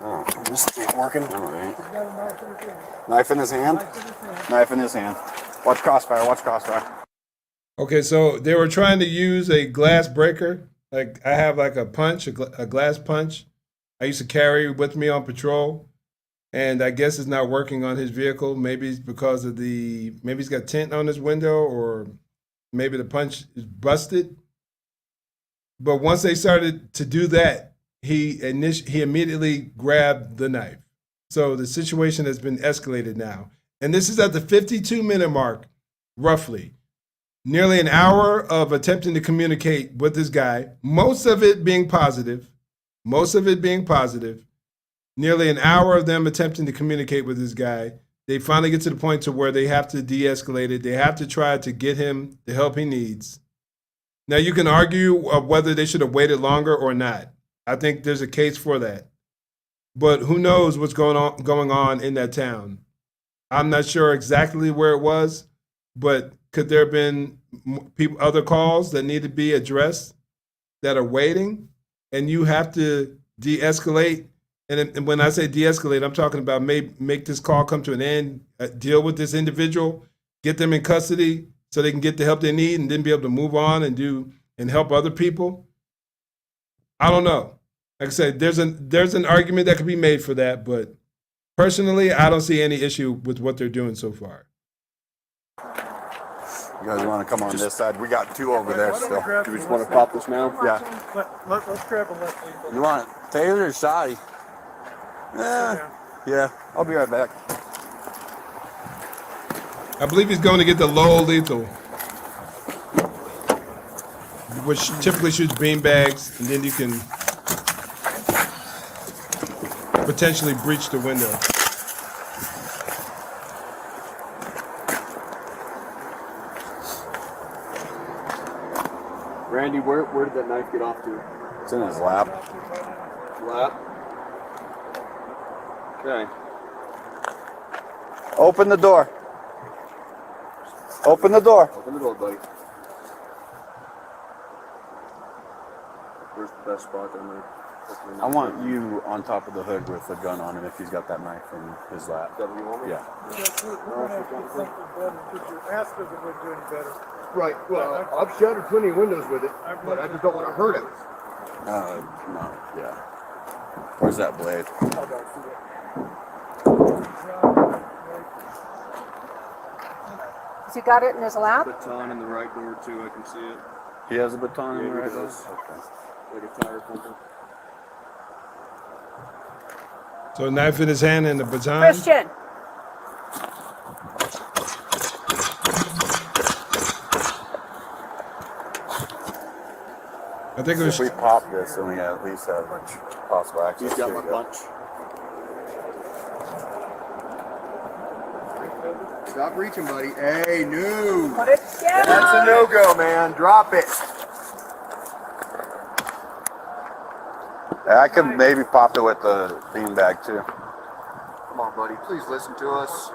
Oh, this ain't working. All right. Knife in his hand. Knife in his hand. Watch crossfire. Watch crossfire. Okay, so they were trying to use a glass breaker. Like I have like a punch, a glass punch, I used to carry with me on patrol, and I guess it's not working on his vehicle. Maybe it's because of maybe he's got tint on his window, or maybe the punch is busted. But once they started to do that, he immediately grabbed the knife. So the situation has been escalated now. And this is at the 52-minute mark, roughly. Nearly an hour of attempting to communicate with this guy, most of it being positive. Nearly an hour of them attempting to communicate with this guy. They finally get to the point to where they have to de-escalate it. They have to try to get him the help he needs. Now, you can argue whether they should have waited longer or not. I think there's a case for that. But who knows what's going on in that town? I'm not sure exactly where it was, but could there have been other calls that need to be addressed that are waiting? And you have to de-escalate. And when I say de-escalate, I'm talking about make this call come to an end, deal with this individual, get them in custody so they can get the help they need, and then be able to move on and help other people. I don't know. Like I said, there's an argument that could be made for that, but personally, I don't see any issue with what they're doing so far. You guys want to come on this side? We got two over there still. Do we just want to pop this now? Yeah. Let's grab a left. You want it Taylor or Shoddy? Yeah. I'll be right back. I believe he's going to get the low lethal, which typically shoots beanbags, and then you can potentially breach the window. Randy, where did that knife get off to? It's in his lap. Lap. Okay. Open the door. Open the door. Open the door, buddy. Where's the best spot there, man? I want you on top of the hood with a gun on him if he's got that knife in his lap. Is that what you want me? Yeah. We're gonna have to do something better because your ass doesn't look any better. Right. Well, I've shattered plenty of windows with it, but I just don't want to hurt him. No. Yeah. Where's that blade? Has he got it in his lap? Baton in the right door too. I can see it. He has a baton in the right door? Okay. Like a tire pumper. So a knife in his hand and a baton. Christian! I think it was. If we pop this, then we at least have possible access. He's got my punch. Stop reaching, buddy. Hey, no. Put it down! That's a no-go, man. Drop it. I could maybe pop it with the beanbag too. Come on, buddy. Please listen to us.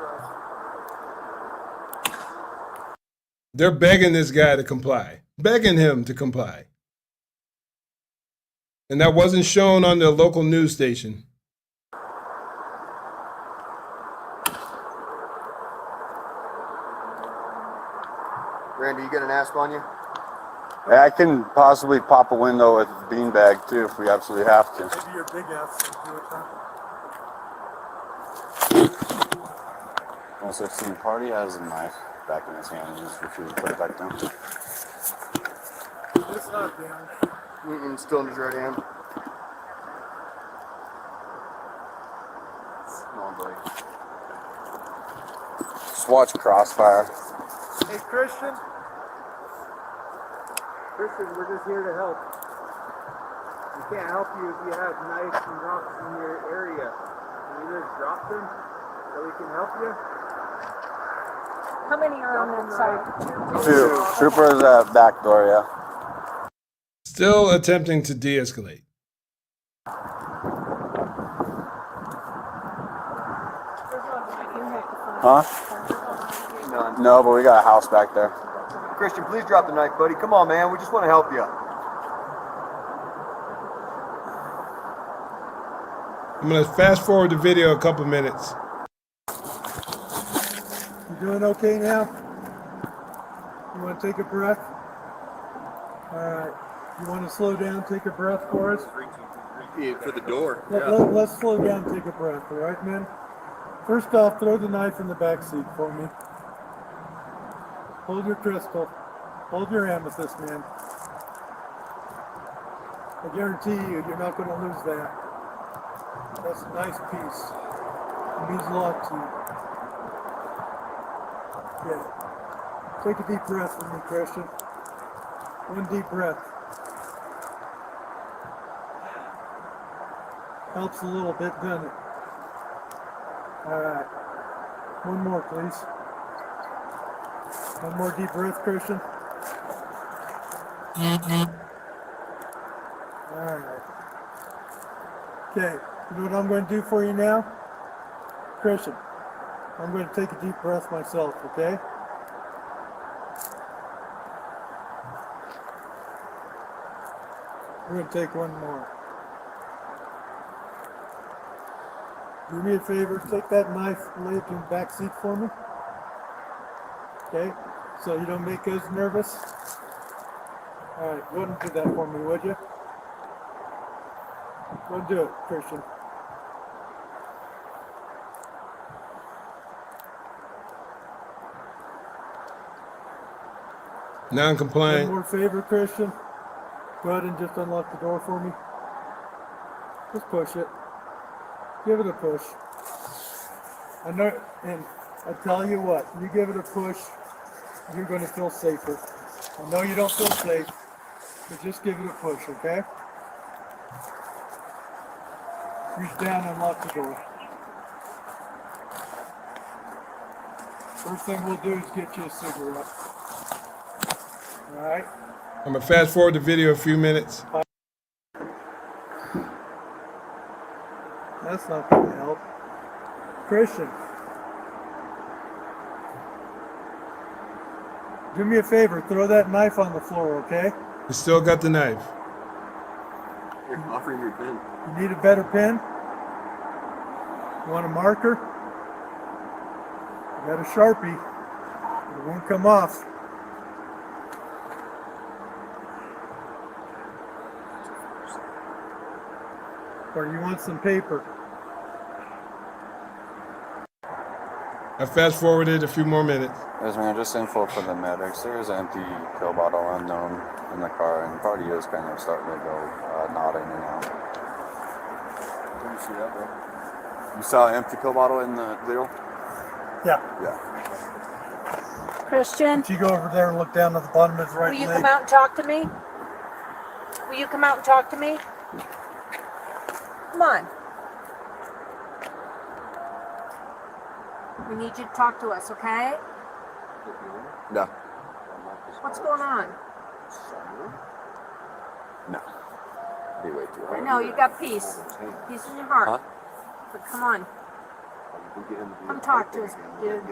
They're begging this guy to comply, begging him to comply. And that wasn't shown on the local news station. Randy, you got an asp on you? Yeah, I can possibly pop a window with a beanbag too if we absolutely have to. Maybe your big ass will do it, huh? 116 party has a knife back in his hand and just refused to put it back down. It's not down. Still in his right hand. Come on, buddy. Just watch crossfire. Hey, Christian. Christian, we're just here to help. We can't help you if you have knives and rocks in your area. Can you just drop them so we can help you? How many are on that side? Two. Trooper's at back door, yeah. Still attempting to de-escalate. Huh? No, but we got a house back there. Christian, please drop the knife, buddy. Come on, man. We just want to help you. I'm going to fast forward the video a couple minutes. You doing okay now? You want to take a breath? All right. You want to slow down, take a breath for us? 3, 2, 3. for the door. Let's slow down and take a breath, all right, man? First off, throw the knife in the back seat for me. Hold your crystal. Hold your amethyst, man. I guarantee you, you're not going to lose that. That's a nice piece. It means a lot to you. Yeah. Take a deep breath with me, Christian. One deep breath. Helps a little bit, doesn't it? All right. One more, please. One more deep breath, Christian. All right. Okay. You know what I'm going to do for you now? Christian, I'm going to take a deep breath myself, okay? We're going to take one more. Do me a favor, take that knife and lay it in the back seat for me. Okay? So you don't make us nervous. All right, go ahead and do that for me, would you? Go and do it, Christian. Non-compliant. One more favor, Christian. Go ahead and just unlock the door for me. Just push it. Give it a push. I know, and I tell you what, you give it a push, you're going to feel safer. I know you don't feel safe, but just give it a push, okay? Reach down and unlock the door. First thing we'll do is get you a cigarette. All right? I'm going to fast forward the video a few minutes. That's not going to help. Christian, do me a favor, throw that knife on the floor, okay? You still got the knife. You're offering your pen. You need a better pen? You want a marker? I got a Sharpie. It won't come off. Or you want some paper? I fast forwarded a few more minutes. Yes, man, just info for the medics. There is an empty pill bottle unknown in the car, and party is kind of starting to go nodding and out. Did you see that, bro? You saw an empty pill bottle in the deal? Yeah. Yeah. Christian, If you go over there and look down at the bottom of his right will you leg. come out and talk to me? Will you come out and talk to me? Come on. We need you to talk to us, okay? No. What's going on? No. Be way too I hard. know you got peace. Peace in your heart. Huh? But come on. Come talk to us, dude.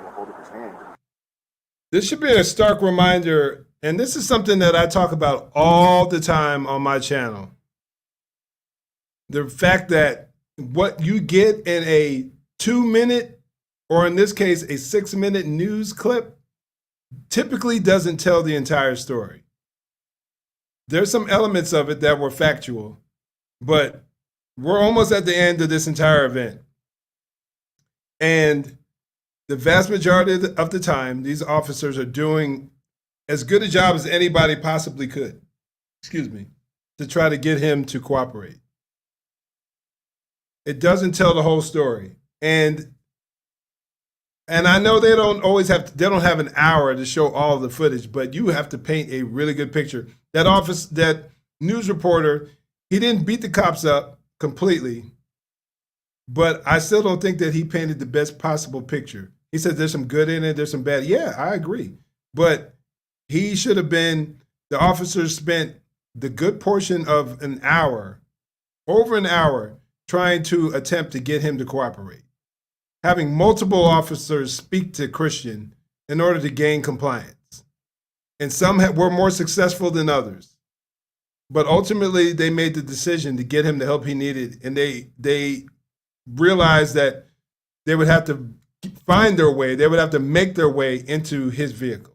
This should be a stark reminder, and this is something that I talk about all the time on my channel. The fact that what you get in a 2-minute, or in this case, a 6-minute news clip, typically doesn't tell the entire story. There's some elements of it that were factual, but we're almost at the end of this entire event. And the vast majority of the time, these officers are doing as good a job as anybody possibly could, to try to get him to cooperate. It doesn't tell the whole story. And I know they don't always they don't have an hour to show all of the footage, but you have to paint a really good picture. That news reporter, he didn't beat the cops up completely, but I still don't think that he painted the best possible picture. He said there's some good in it, there's some bad. Yeah, I agree. But he should have been, the officers spent the good portion of an hour, over an hour, trying to attempt to get him to cooperate. Having multiple officers speak to Christian in order to gain compliance. And some were more successful than others. But ultimately, they made the decision to get him the help he needed, and they realized that they would have to find their way, they would have to make their way into his vehicle.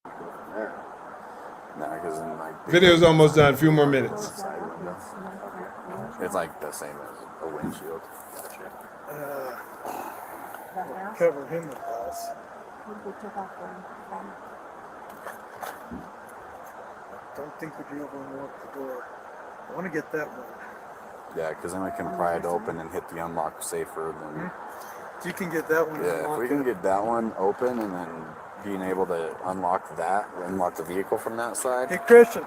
No, because in my Video's almost done, a few more minutes. side window. It's like the same as a windshield. Cover him with glass. Don't think we'd be able to unlock the door. I want to get that one. Yeah, because then we can pry it open and hit the unlock safer than. If you can get that one. Yeah, if we can get that one open and then being able to unlock the vehicle from that side. Hey, Christian,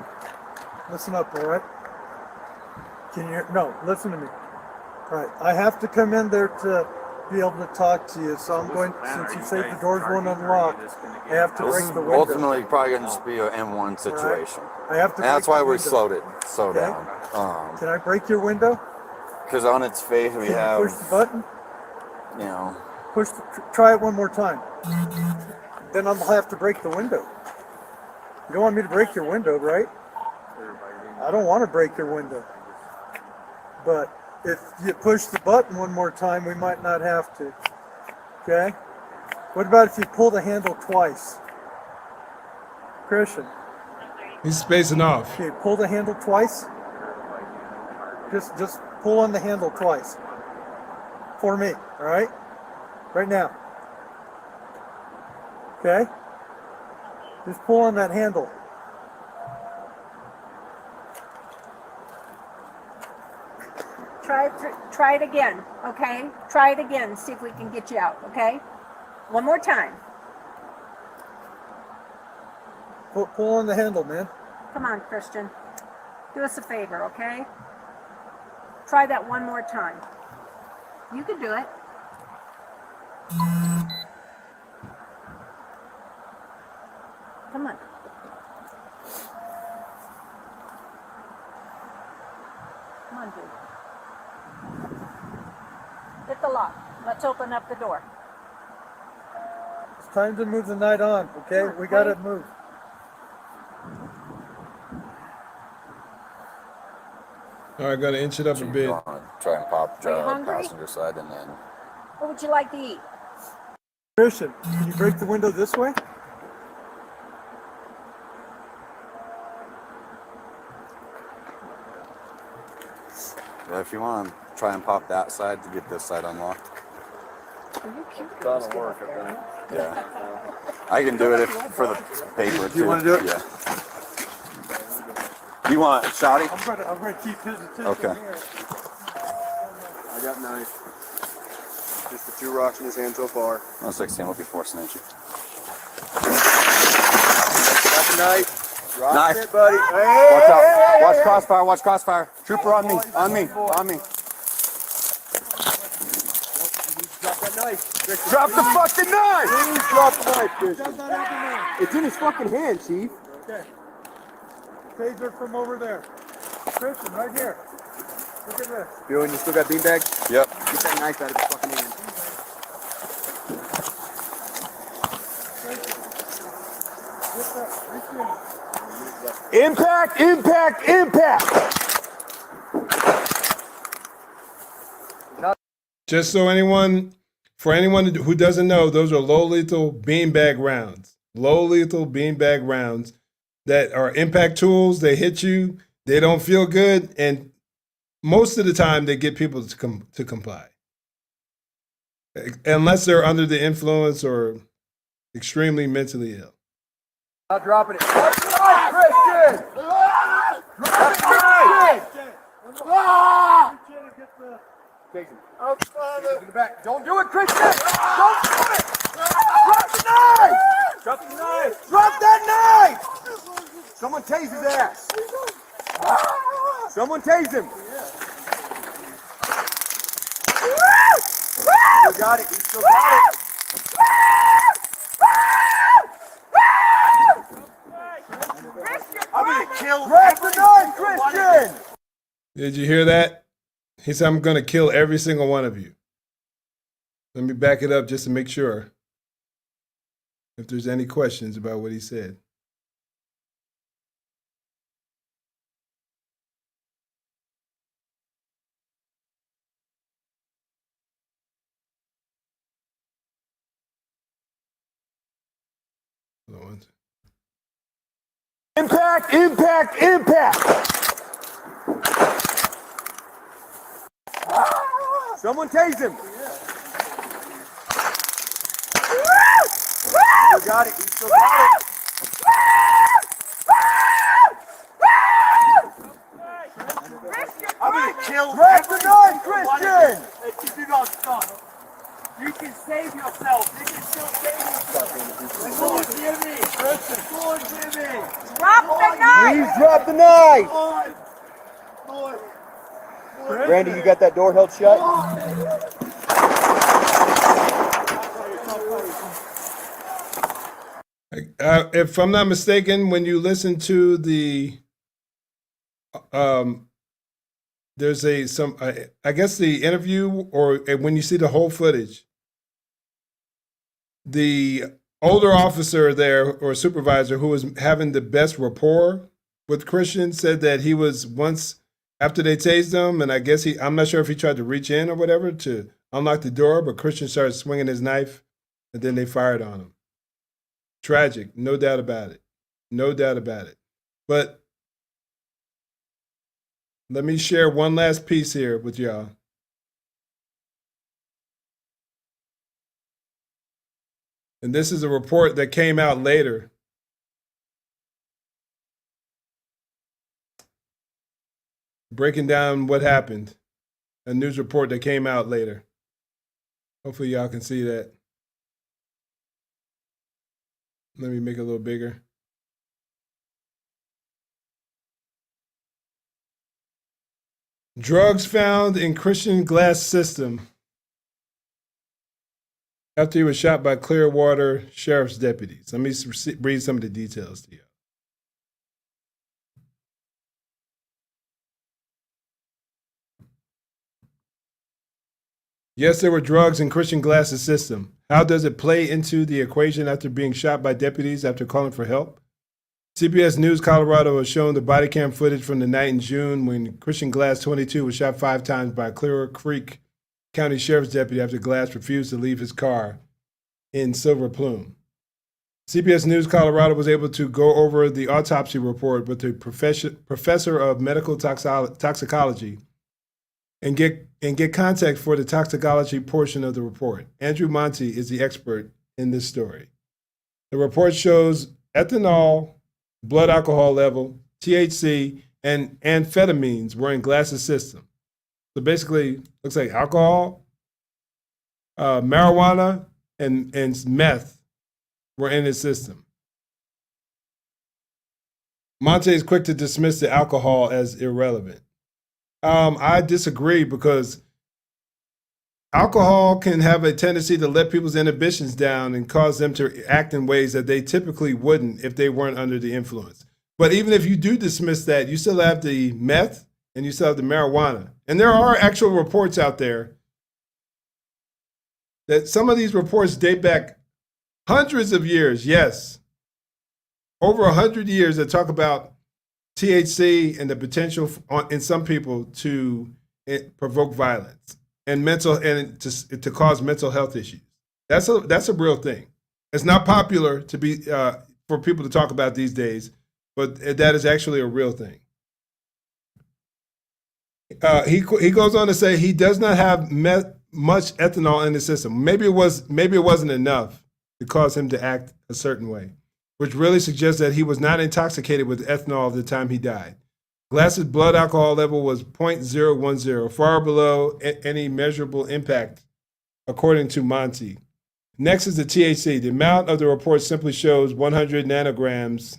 listen up, all right? Can you? No, listen to me. All right, I have to come in there to be able to talk to you, so I'm going. Since you say the doors won't unlock, I have to break the window. Ultimately, probably going to just be an M1 situation. I have to. And that's why we slowed Okay. down. Can I break your window? Because on its face we Can have. you push the button? You know. Try it one more time. Then I'll have to break the window. You don't want me to break your window, right? I don't want to break your window. But if you push the button one more time, we might not have to. Okay? What about if you pull the handle twice? Christian. He's spacing off. Okay, pull the handle twice. Just pull on the handle twice. For me, all right? Right now. Okay? Just pull on that handle. Try it again, okay? Try it again, see if we can get you out, okay? One more time. Pull on the handle, man. Come on, Christian. Do us a favor, okay? Try that one more time. You can do it. Come on. Come on, dude. Hit the lock. Let's open up the door. It's time to move the night on, okay? We gotta move. All right, gotta inch it up a bit. Try and pop Are you the hungry? passenger side and then. What would you like to eat? Christian, can you break the window this way? Yeah, if you want to try and pop that side to get this side unlocked. That'll work, I think. Yeah. I can do it for the paper. Do you want to do it? Yeah. You want it, Shotty? I'm gonna keep his attention Okay. here. I got knife. Just the 2 rocks in his hand so far. 116 will be forcing at you. Got the knife. Drop Knife. it, buddy. Watch out. Watch crossfire. Watch crossfire. Trooper on me. On me. On me. Drop that knife. Christian. Drop the fucking knife! Please drop the knife, Christian. It's in his fucking hand, Chief. Okay. Taser from over there. Christian, right here. Look at this. Feeling you still got beanbag? Yep. Get that knife out of his fucking hand. Get that right there. Impact! Impact! Impact! Just so for anyone who doesn't know, those are low lethal beanbag rounds. Low lethal beanbag rounds that are impact tools. They hit you. They don't feel good, and most of the time they get people to comply, unless they're under the influence or extremely mentally ill. Not dropping it. Drop the knife, Christian! Drop the knife! Jason. In the back. Don't do it, Christian! Don't do it! Drop the knife! Drop the knife! Drop that knife! Someone tase his ass! Someone tase him! He got it. He still got it. I'm gonna kill. Grab the knife, Christian! Did you hear that? He said, I'm going to kill every single one of you. Let me back it up just to make sure if there's any questions about what he said. Hold on one second. Impact! Impact! Impact! Someone tase him. You got it. You still got it. I'm gonna kill. Grab the knife, Christian. If you don't stop, you can save yourself. You can still save yourself. Come on, Jimmy. Christian, come on, Jimmy. Drop the knife! Please drop the knife. Randy, you got that door held shut? If I'm not mistaken, when you listen to the, there's I guess the interview, or when you see the whole footage, the older officer there or supervisor who was having the best rapport with Christian said that he was once, after they tased him, and I guess I'm not sure if he tried to reach in or whatever to unlock the door, but Christian started swinging his knife and then they fired on him. Tragic, no doubt about it. No doubt about it. But let me share one last piece here with y'all. And this is a report that came out later. Breaking down what happened. A news report that came out later. Hopefully y'all can see that. Let me make it a little bigger. Drugs found in Christian Glass system after he was shot by Clearwater Sheriff's deputies. Let me read some of the details to you. Yes, there were drugs in Christian Glass's system. How does it play into the equation after being shot by deputies after calling for help? CBS News Colorado has shown the body cam footage from the night in June when Christian Glass, 22, was shot 5 times by a Clear Creek County Sheriff's deputy after Glass refused to leave his car in Silver Plume. CBS News Colorado was able to go over the autopsy report with the professor of medical toxicology and get context for the toxicology portion of the report. Andrew Monty is the expert in this story. The report shows ethanol, blood alcohol level, THC, and amphetamines were in Glass's system. So basically, looks like alcohol, marijuana, and meth were in his system. Monte is quick to dismiss the alcohol as irrelevant. I disagree because alcohol can have a tendency to let people's inhibitions down and cause them to act in ways that they typically wouldn't if they weren't under the influence. But even if you do dismiss that, you still have the meth and you still have the marijuana. And there are actual reports out there that some of these reports date back hundreds of years, yes, over 100 years, that talk about THC and the potential in some people to provoke violence and to cause mental health issues. That's a real thing. It's not popular to be for people to talk about these days, but that is actually a real thing. He goes on to say he does not have much ethanol in his system. Maybe it wasn't enough to cause him to act a certain way, which really suggests that he was not intoxicated with ethanol at the time he died. Glass's blood alcohol level was 0.010, far below any measurable impact, according to Monty. Next is the THC. The amount of the report simply shows 100 nanograms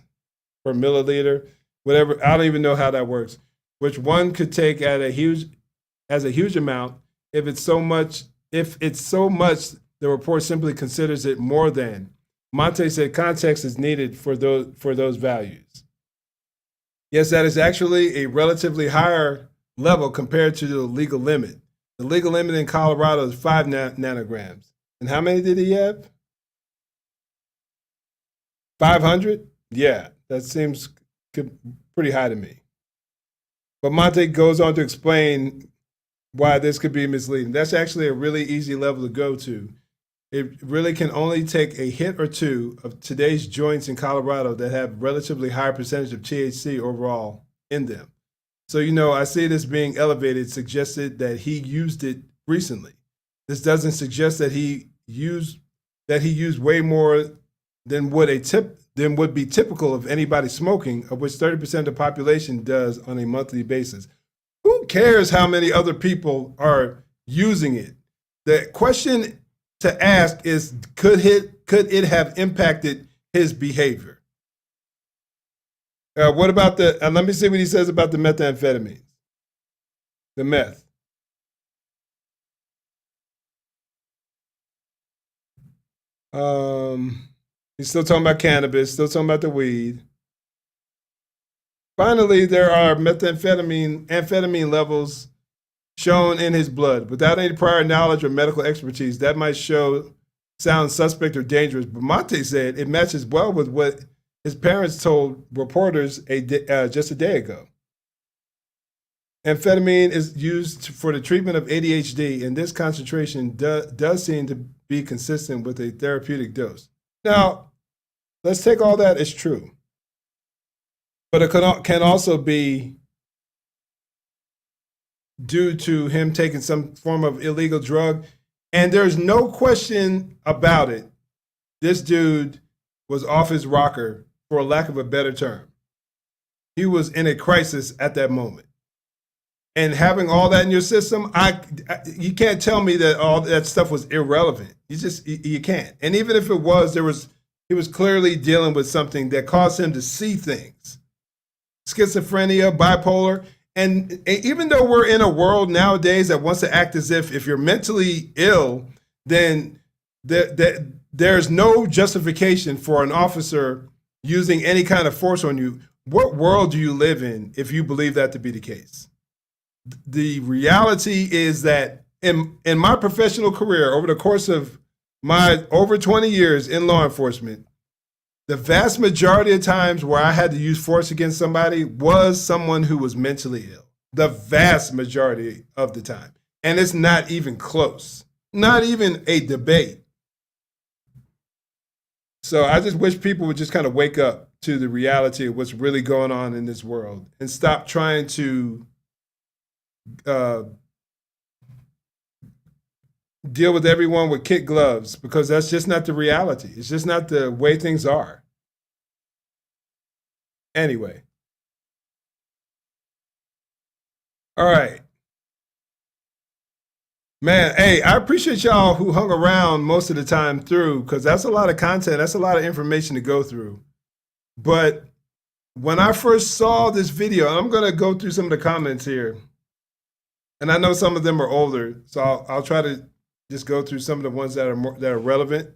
per milliliter, whatever. I don't even know how that works, which one could take as a huge amount. If it's so much, the report simply considers it more than. Monte said context is needed for those values. Yes, that is actually a relatively higher level compared to the legal limit. The legal limit in Colorado is 5 nanograms. And how many did he have? 500? Yeah, that seems pretty high to me. But Monte goes on to explain why this could be misleading. That's actually a really easy level to go to. It really can only take a hit or two of today's joints in Colorado that have relatively higher percentage of THC overall in them. So, I see this being elevated, suggested that he used it recently. This doesn't suggest that he used way more than would be typical of anybody smoking, of which 30% of the population does on a monthly basis. Who cares how many other people are using it? The question to ask is, could it have impacted his behavior? What about let me see what he says about the methamphetamines. The meth. He's still talking about cannabis, still talking about the weed. Finally, there are amphetamine levels shown in his blood. Without any prior knowledge or medical expertise, that might sound suspect or dangerous. But Monte said it matches well with what his parents told reporters just a day ago. Amphetamine is used for the treatment of ADHD, and this concentration does seem to be consistent with a therapeutic dose. Now, let's take all that as true. But it can also be due to him taking some form of illegal drug. And there's no question about it. This dude was off his rocker, for lack of a better term. He was in a crisis at that moment. And having all that in your system, you can't tell me that all that stuff was irrelevant. You can't. And even if it was, he was clearly dealing with something that caused him to see things. Schizophrenia, bipolar. And even though we're in a world nowadays that wants to act as if you're mentally ill, then there's no justification for an officer using any kind of force on you. What world do you live in if you believe that to be the case? The reality is that in my professional career, over the course of my over 20 years in law enforcement, the vast majority of times where I had to use force against somebody was someone who was mentally ill. The vast majority of the time. And it's not even close. Not even a debate. So I just wish people would just kind of wake up to the reality of what's really going on in this world and stop trying to deal with everyone with kid gloves, because that's just not the reality. It's just not the way things are. Anyway. All right. Man, hey, I appreciate y'all who hung around most of the time through, because that's a lot of content. That's a lot of information to go through. But when I first saw this video, and I'm going to go through some of the comments here, and I know some of them are older, so I'll try to just go through some of the ones that are relevant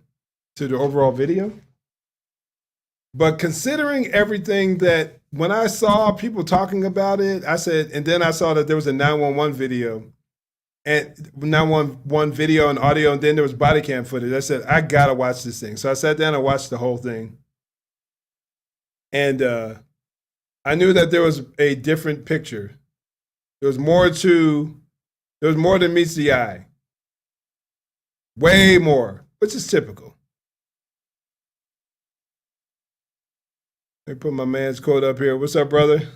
to the overall video. But considering everything that, when I saw people talking about it, I said, and then I saw that there was a 911 video, and 911 video and audio, and then there was body cam footage. I said, I gotta watch this thing. So I sat down and watched the whole thing. And I knew that there was a different picture. There was more than meets the eye. Way more, which is typical. Let me put my man's quote up here. What's up, brother?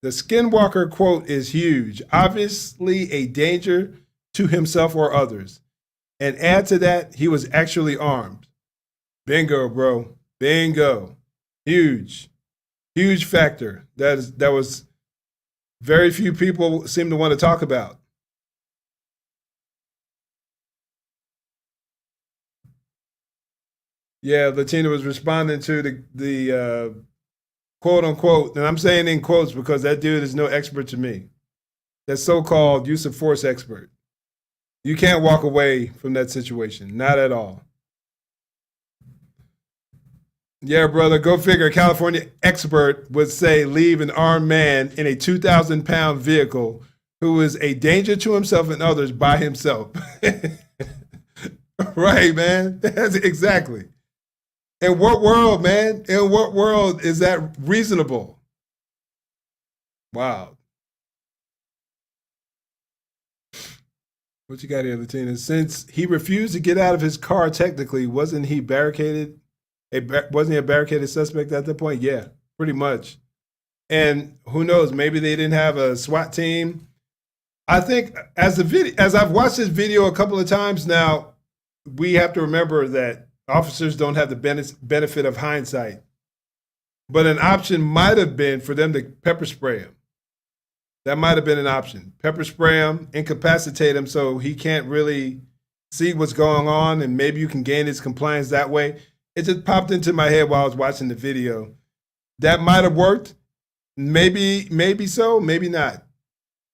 The Skinwalker quote is huge. Obviously a danger to himself or others. And add to that, he was actually armed. Bingo, bro. Bingo. Huge. Huge factor. That was very few people seem to want to talk about. Yeah, Latina was responding to the quote unquote, and I'm saying in quotes because that dude is no expert to me. That so-called use of force expert. You can't walk away from that situation. Not at all. Yeah, brother, go figure. A California expert would say leave an armed man in a 2,000-pound vehicle who is a danger to himself and others by himself. Right, man. That's exactly. In what world, man? In what world is that reasonable? Wow. What you got here, Latina? Since he refused to get out of his car, technically, wasn't he barricaded? Wasn't he a barricaded suspect at that point? Yeah, pretty much. And who knows? Maybe they didn't have a SWAT team I think as I've watched this video a couple of times now, we have to remember that officers don't have the benefit of hindsight. But an option might have been for them to pepper spray him. That might have been an option. Pepper spray him, incapacitate him so he can't really see what's going on, and maybe you can gain his compliance that way. It just popped into my head while I was watching the video. That might have worked. Maybe so, maybe not.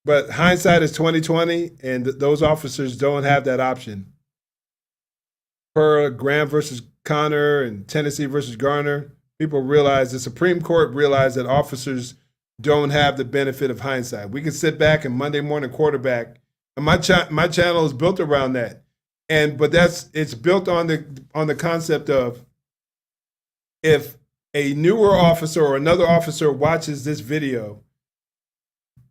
But hindsight is 2020, and those officers don't have that option. Per Graham versus Connor and Tennessee versus Garner, people realize, the Supreme Court realized that officers don't have the benefit of hindsight. We can sit back and Monday morning quarterback, and my channel is built around that. But it's built on the concept of, if a newer officer or another officer watches this video,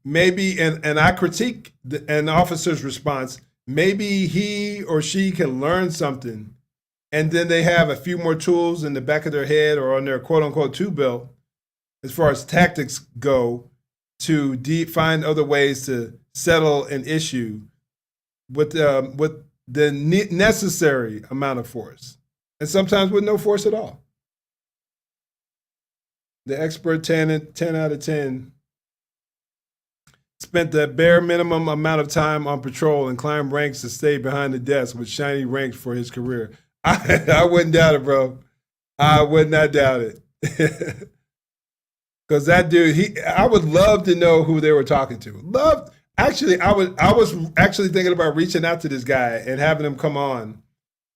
maybe, and I critique an officer's response, maybe he or she can learn something, and then they have a few more tools in the back of their head or on their quote unquote tool belt as far as tactics go to find other ways to settle an issue with the necessary amount of force, and sometimes with no force at all. The expert 10 out of 10 spent the bare minimum amount of time on patrol and climbed ranks to stay behind the desk with shiny ranks for his career. I wouldn't doubt it, bro. I would not doubt it. Because that dude, I would love to know who they were talking to. Actually, I was actually thinking about reaching out to this guy and having him come on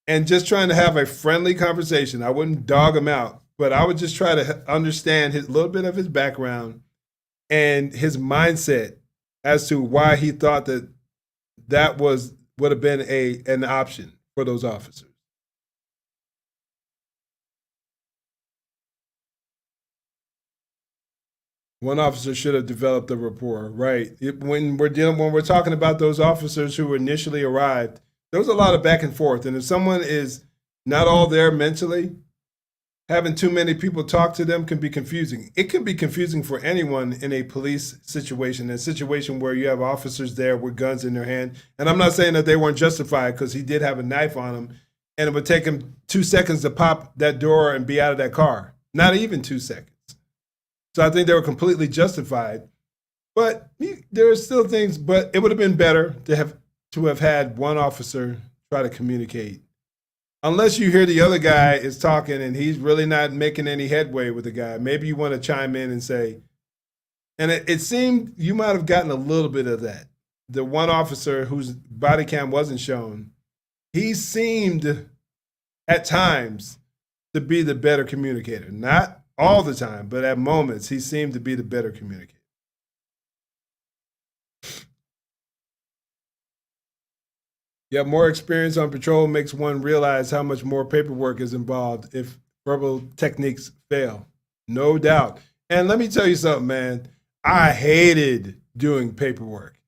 and just trying to have a friendly conversation. I wouldn't dog him out, but I would just try to understand a little bit of his background and his mindset as to why he thought that would have been an option for those officers. One officer should have developed a rapport, right? When we're talking about those officers who initially arrived, there was a lot of back and forth. And if someone is not all there mentally, having too many people talk to them can be confusing. It can be confusing for anyone in a police situation, a situation where you have officers there with guns in their hand. And I'm not saying that they weren't justified, because he did have a knife on him, and it would take him 2 seconds to pop that door and be out of that car. Not even 2 seconds. So I think they were completely justified. But there are still things, but it would have been better to have had one officer try to communicate. Unless you hear the other guy is talking and he's really not making any headway with the guy, maybe you want to chime in and say, and it seemed you might have gotten a little bit of that. The one officer whose body cam wasn't shown, he seemed at times to be the better communicator. Not all the time, but at moments, he seemed to be the better communicator. Yeah, more experience on patrol makes one realize how much more paperwork is involved if verbal techniques fail. No doubt. And let me tell you something, man. I hated doing paperwork.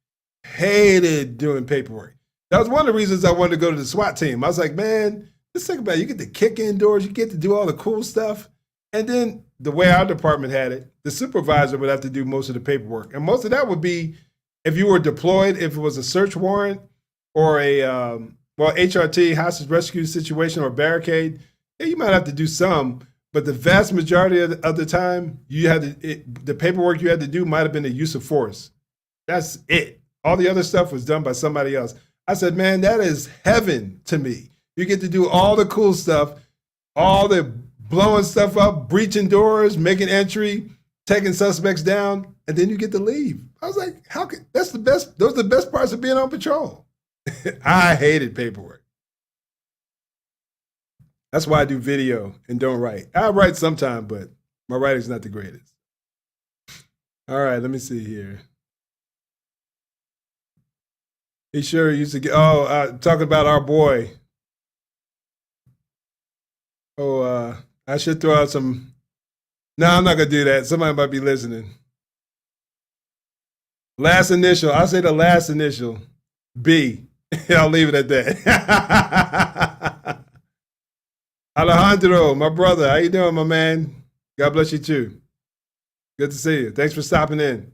Hated doing paperwork. That was one of the reasons I wanted to go to the SWAT team. I was like, man, just think about it. You get to kick indoors. You get to do all the cool stuff. And then the way our department had it, the supervisor would have to do most of the paperwork. And most of that would be if you were deployed, if it was a search warrant or a HRT, hostage rescue situation, or barricade, yeah, you might have to do some. But the vast majority of the time, the paperwork you had to do might have been the use of force. That's it. All the other stuff was done by somebody else. I said, man, that is heaven to me. You get to do all the cool stuff, all the blowing stuff up, breaching doors, making entry, taking suspects down, and then you get to leave. I was like, that's the best. Those are the best parts of being on patrol. I hated paperwork. That's why I do video and don't write. I write sometime, but my writing's not the greatest. All right, let me see here. He sure used to get, talking about our boy. I should throw out some, no, I'm not gonna do that. Somebody might be listening. Last initial, I'll say the last initial, B. I'll leave it at that. Alejandro, my brother, how you doing, my man? God bless you too. Good to see you. Thanks for stopping in.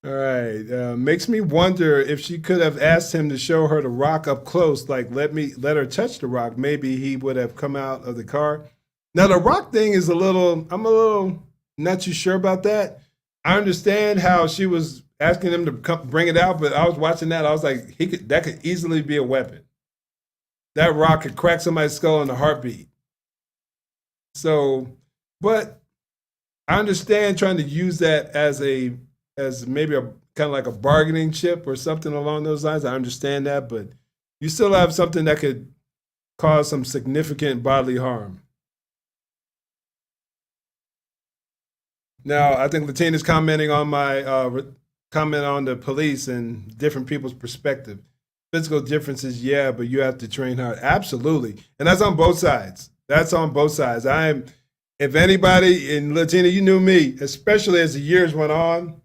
All right. Makes me wonder if she could have asked him to show her the rock up close, like let her touch the rock. Maybe he would have come out of the car. Now the rock thing is I'm a little not too sure about that. I understand how she was asking him to bring it out, but I was watching that. I was like, that could easily be a weapon. That rock could crack somebody's skull in a heartbeat. So, but I understand trying to use that as maybe a kind of like a bargaining chip or something along those lines. I understand that, but you still have something that could cause some significant bodily harm. Now, I think Latina's commenting on my comment on the police and different people's perspective. Physical differences, yeah, but you have to train hard. Absolutely. And that's on both sides. That's on both sides. If anybody, and Latina, you knew me, especially as the years went on,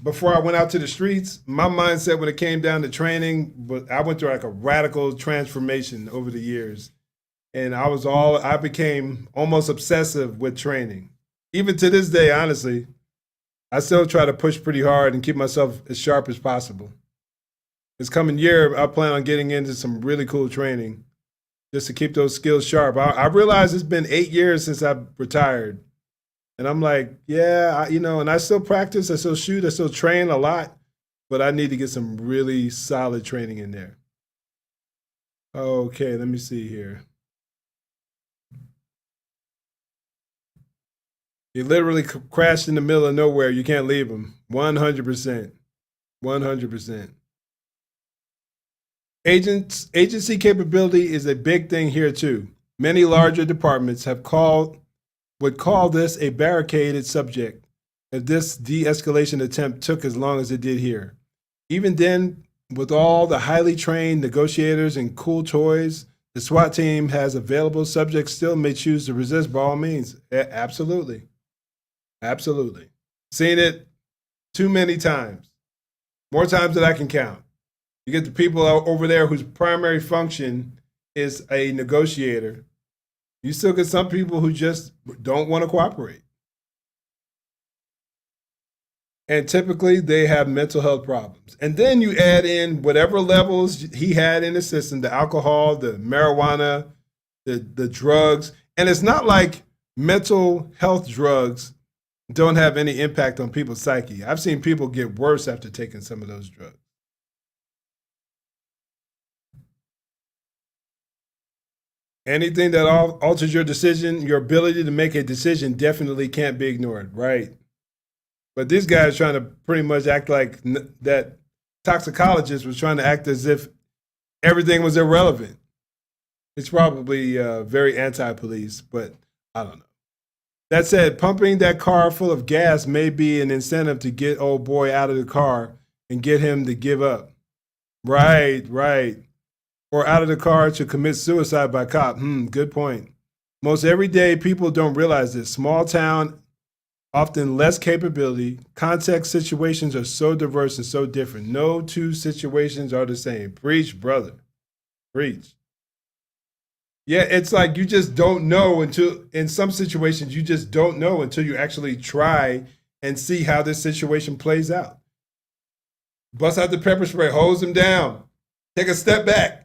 before I went out to the streets, my mindset when it came down to training, but I went through like a radical transformation over the years. And I became almost obsessive with training. Even to this day, honestly, I still try to push pretty hard and keep myself as sharp as possible. This coming year, I plan on getting into some really cool training just to keep those skills sharp. I realize it's been 8 years since I've retired. And I'm like, yeah, and I still practice, I still shoot, I still train a lot, but I need to get some really solid training in there. Okay, let me see here. He literally crashed in the middle of nowhere. You can't leave him. 100%. 100%. Agency capability is a big thing here too. Many larger departments would call this a barricaded subject if this de-escalation attempt took as long as it did here. Even then, with all the highly trained negotiators and cool toys the SWAT team has available, subjects still may choose to resist by all means. Absolutely. Absolutely. Seen it too many times. More times than I can count. You get the people over there whose primary function is a negotiator. You still get some people who just don't want to cooperate. And typically they have mental health problems. And then you add in whatever levels he had in the system, the alcohol, the marijuana, the drugs. And it's not like mental health drugs don't have any impact on people's psyche. I've seen people get worse after taking some of those drugs. Anything that alters your decision, your ability to make a decision definitely can't be ignored, right? But this guy is trying to pretty much act like that toxicologist was trying to act as if everything was irrelevant. It's probably very anti-police, but I don't know. That said, pumping that car full of gas may be an incentive to get old boy out of the car and get him to give up. Right. Or out of the car to commit suicide by cop. Good point. Most everyday people don't realize this. Small town, often less capability. Context situations are so diverse and so different. No two situations are the same. Preach, brother. Preach. Yeah, it's like you just don't know in some situations, you just don't know until you actually try and see how this situation plays out. Bust out the pepper spray, hose him down. Take a step back.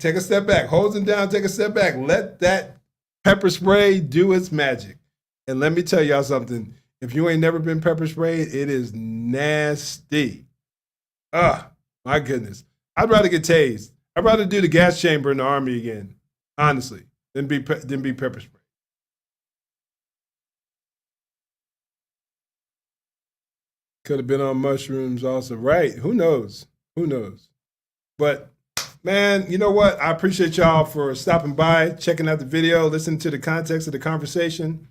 Take a step back, hose him down, take a step back. Let that pepper spray do its magic. And let me tell y'all something. If you ain't never been pepper sprayed, it is nasty. My goodness. I'd rather get tased. I'd rather do the gas chamber in the Army again, honestly, than be pepper sprayed. Could have been on mushrooms also. Right, who knows? Who knows? But man, you know what? I appreciate y'all for stopping by, checking out the video, listening to the context of the conversation.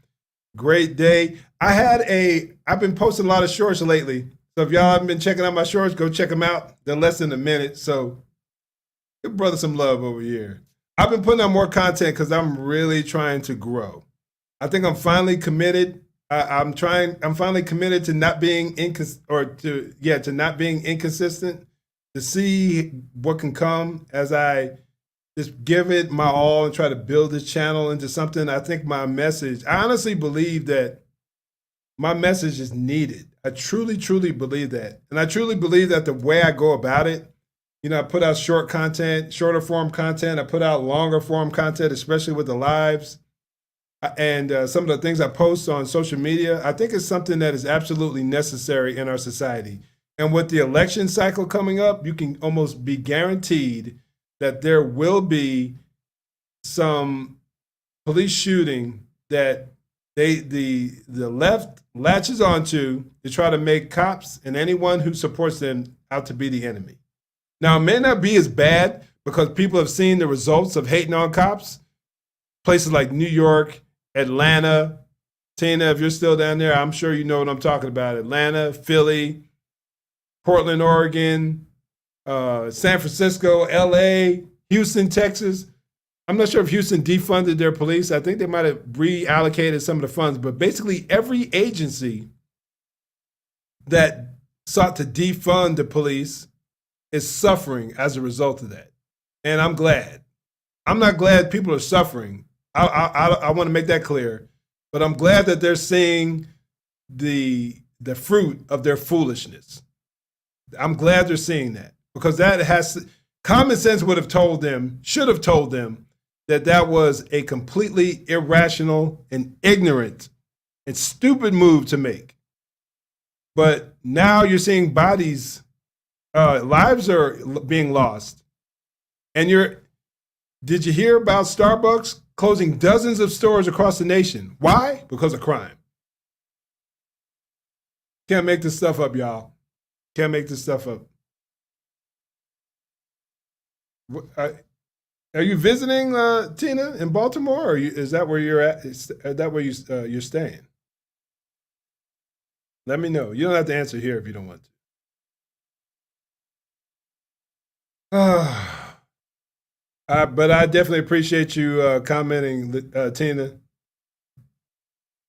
Great day. I've been posting a lot of shorts lately. So if y'all haven't been checking out my shorts, go check them out. They're less than a minute. So give brother some love over here. I've been putting out more content because I'm really trying to grow. I think I'm finally committed. I'm finally committed to not being to not being inconsistent, to see what can come as I just give it my all and try to build this channel into something. I think I honestly believe that my message is needed. I truly, truly believe that. And I truly believe that the way I go about it, I put out shorter form content. I put out longer form content, especially with the lives. And some of the things I post on social media, I think it's something that is absolutely necessary in our society. And with the election cycle coming up, you can almost be guaranteed that there will be some police shooting that the left latches onto to try to make cops and anyone who supports them out to be the enemy. Now, it may not be as bad because people have seen the results of hating on cops. Places like New York, Atlanta, Tina, if you're still down there, I'm sure you know what I'm talking about. Atlanta, Philly, Portland, Oregon, San Francisco, LA, Houston, Texas. I'm not sure if Houston defunded their police. I think they might have reallocated some of the funds, but basically every agency that sought to defund the police is suffering as a result of that. And I'm glad. I'm not glad people are suffering. I want to make that clear, but I'm glad that they're seeing the fruit of their foolishness. I'm glad they're seeing that, because common sense should have told them that was a completely irrational and ignorant and stupid move to make. But now you're seeing lives are being lost. And did you hear about Starbucks closing dozens of stores across the nation? Why? Because of crime. Can't make this stuff up, y'all. Can't make this stuff up. Are you visiting, Tina, in Baltimore, or is that where you're at? Is that where you're staying? Let me know. You don't have to answer here if you don't want to. But I definitely appreciate you commenting, Tina.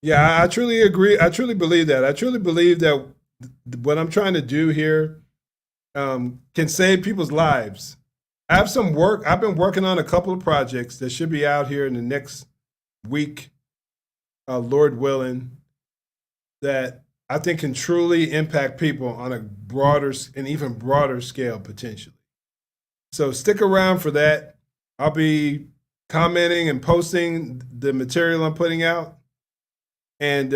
Yeah, I truly agree. I truly believe that. I truly believe that what I'm trying to do here can save people's lives. I have some work. I've been working on a couple of projects that should be out here in the next week, Lord willing, that I think can truly impact people on a even broader scale potentially. So stick around for that. I'll be commenting and posting the material I'm putting out. And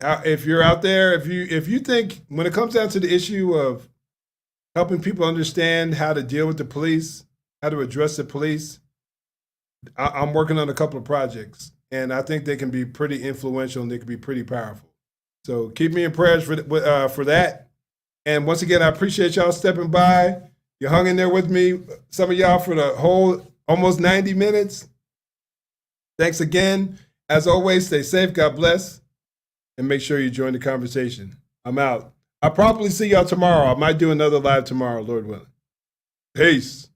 if you're out there, if you think when it comes down to the issue of helping people understand how to deal with the police, how to address the police, I'm working on a couple of projects, and I think they can be pretty influential and they can be pretty powerful. So keep me in prayers for that. And once again, I appreciate y'all stepping by. You hung in there with me, some of y'all, for the whole almost 90 minutes. Thanks again. As always, stay safe, God bless, and make sure you join the conversation. I'm out. I'll probably see y'all tomorrow. I might do another live tomorrow, Lord willing. Peace.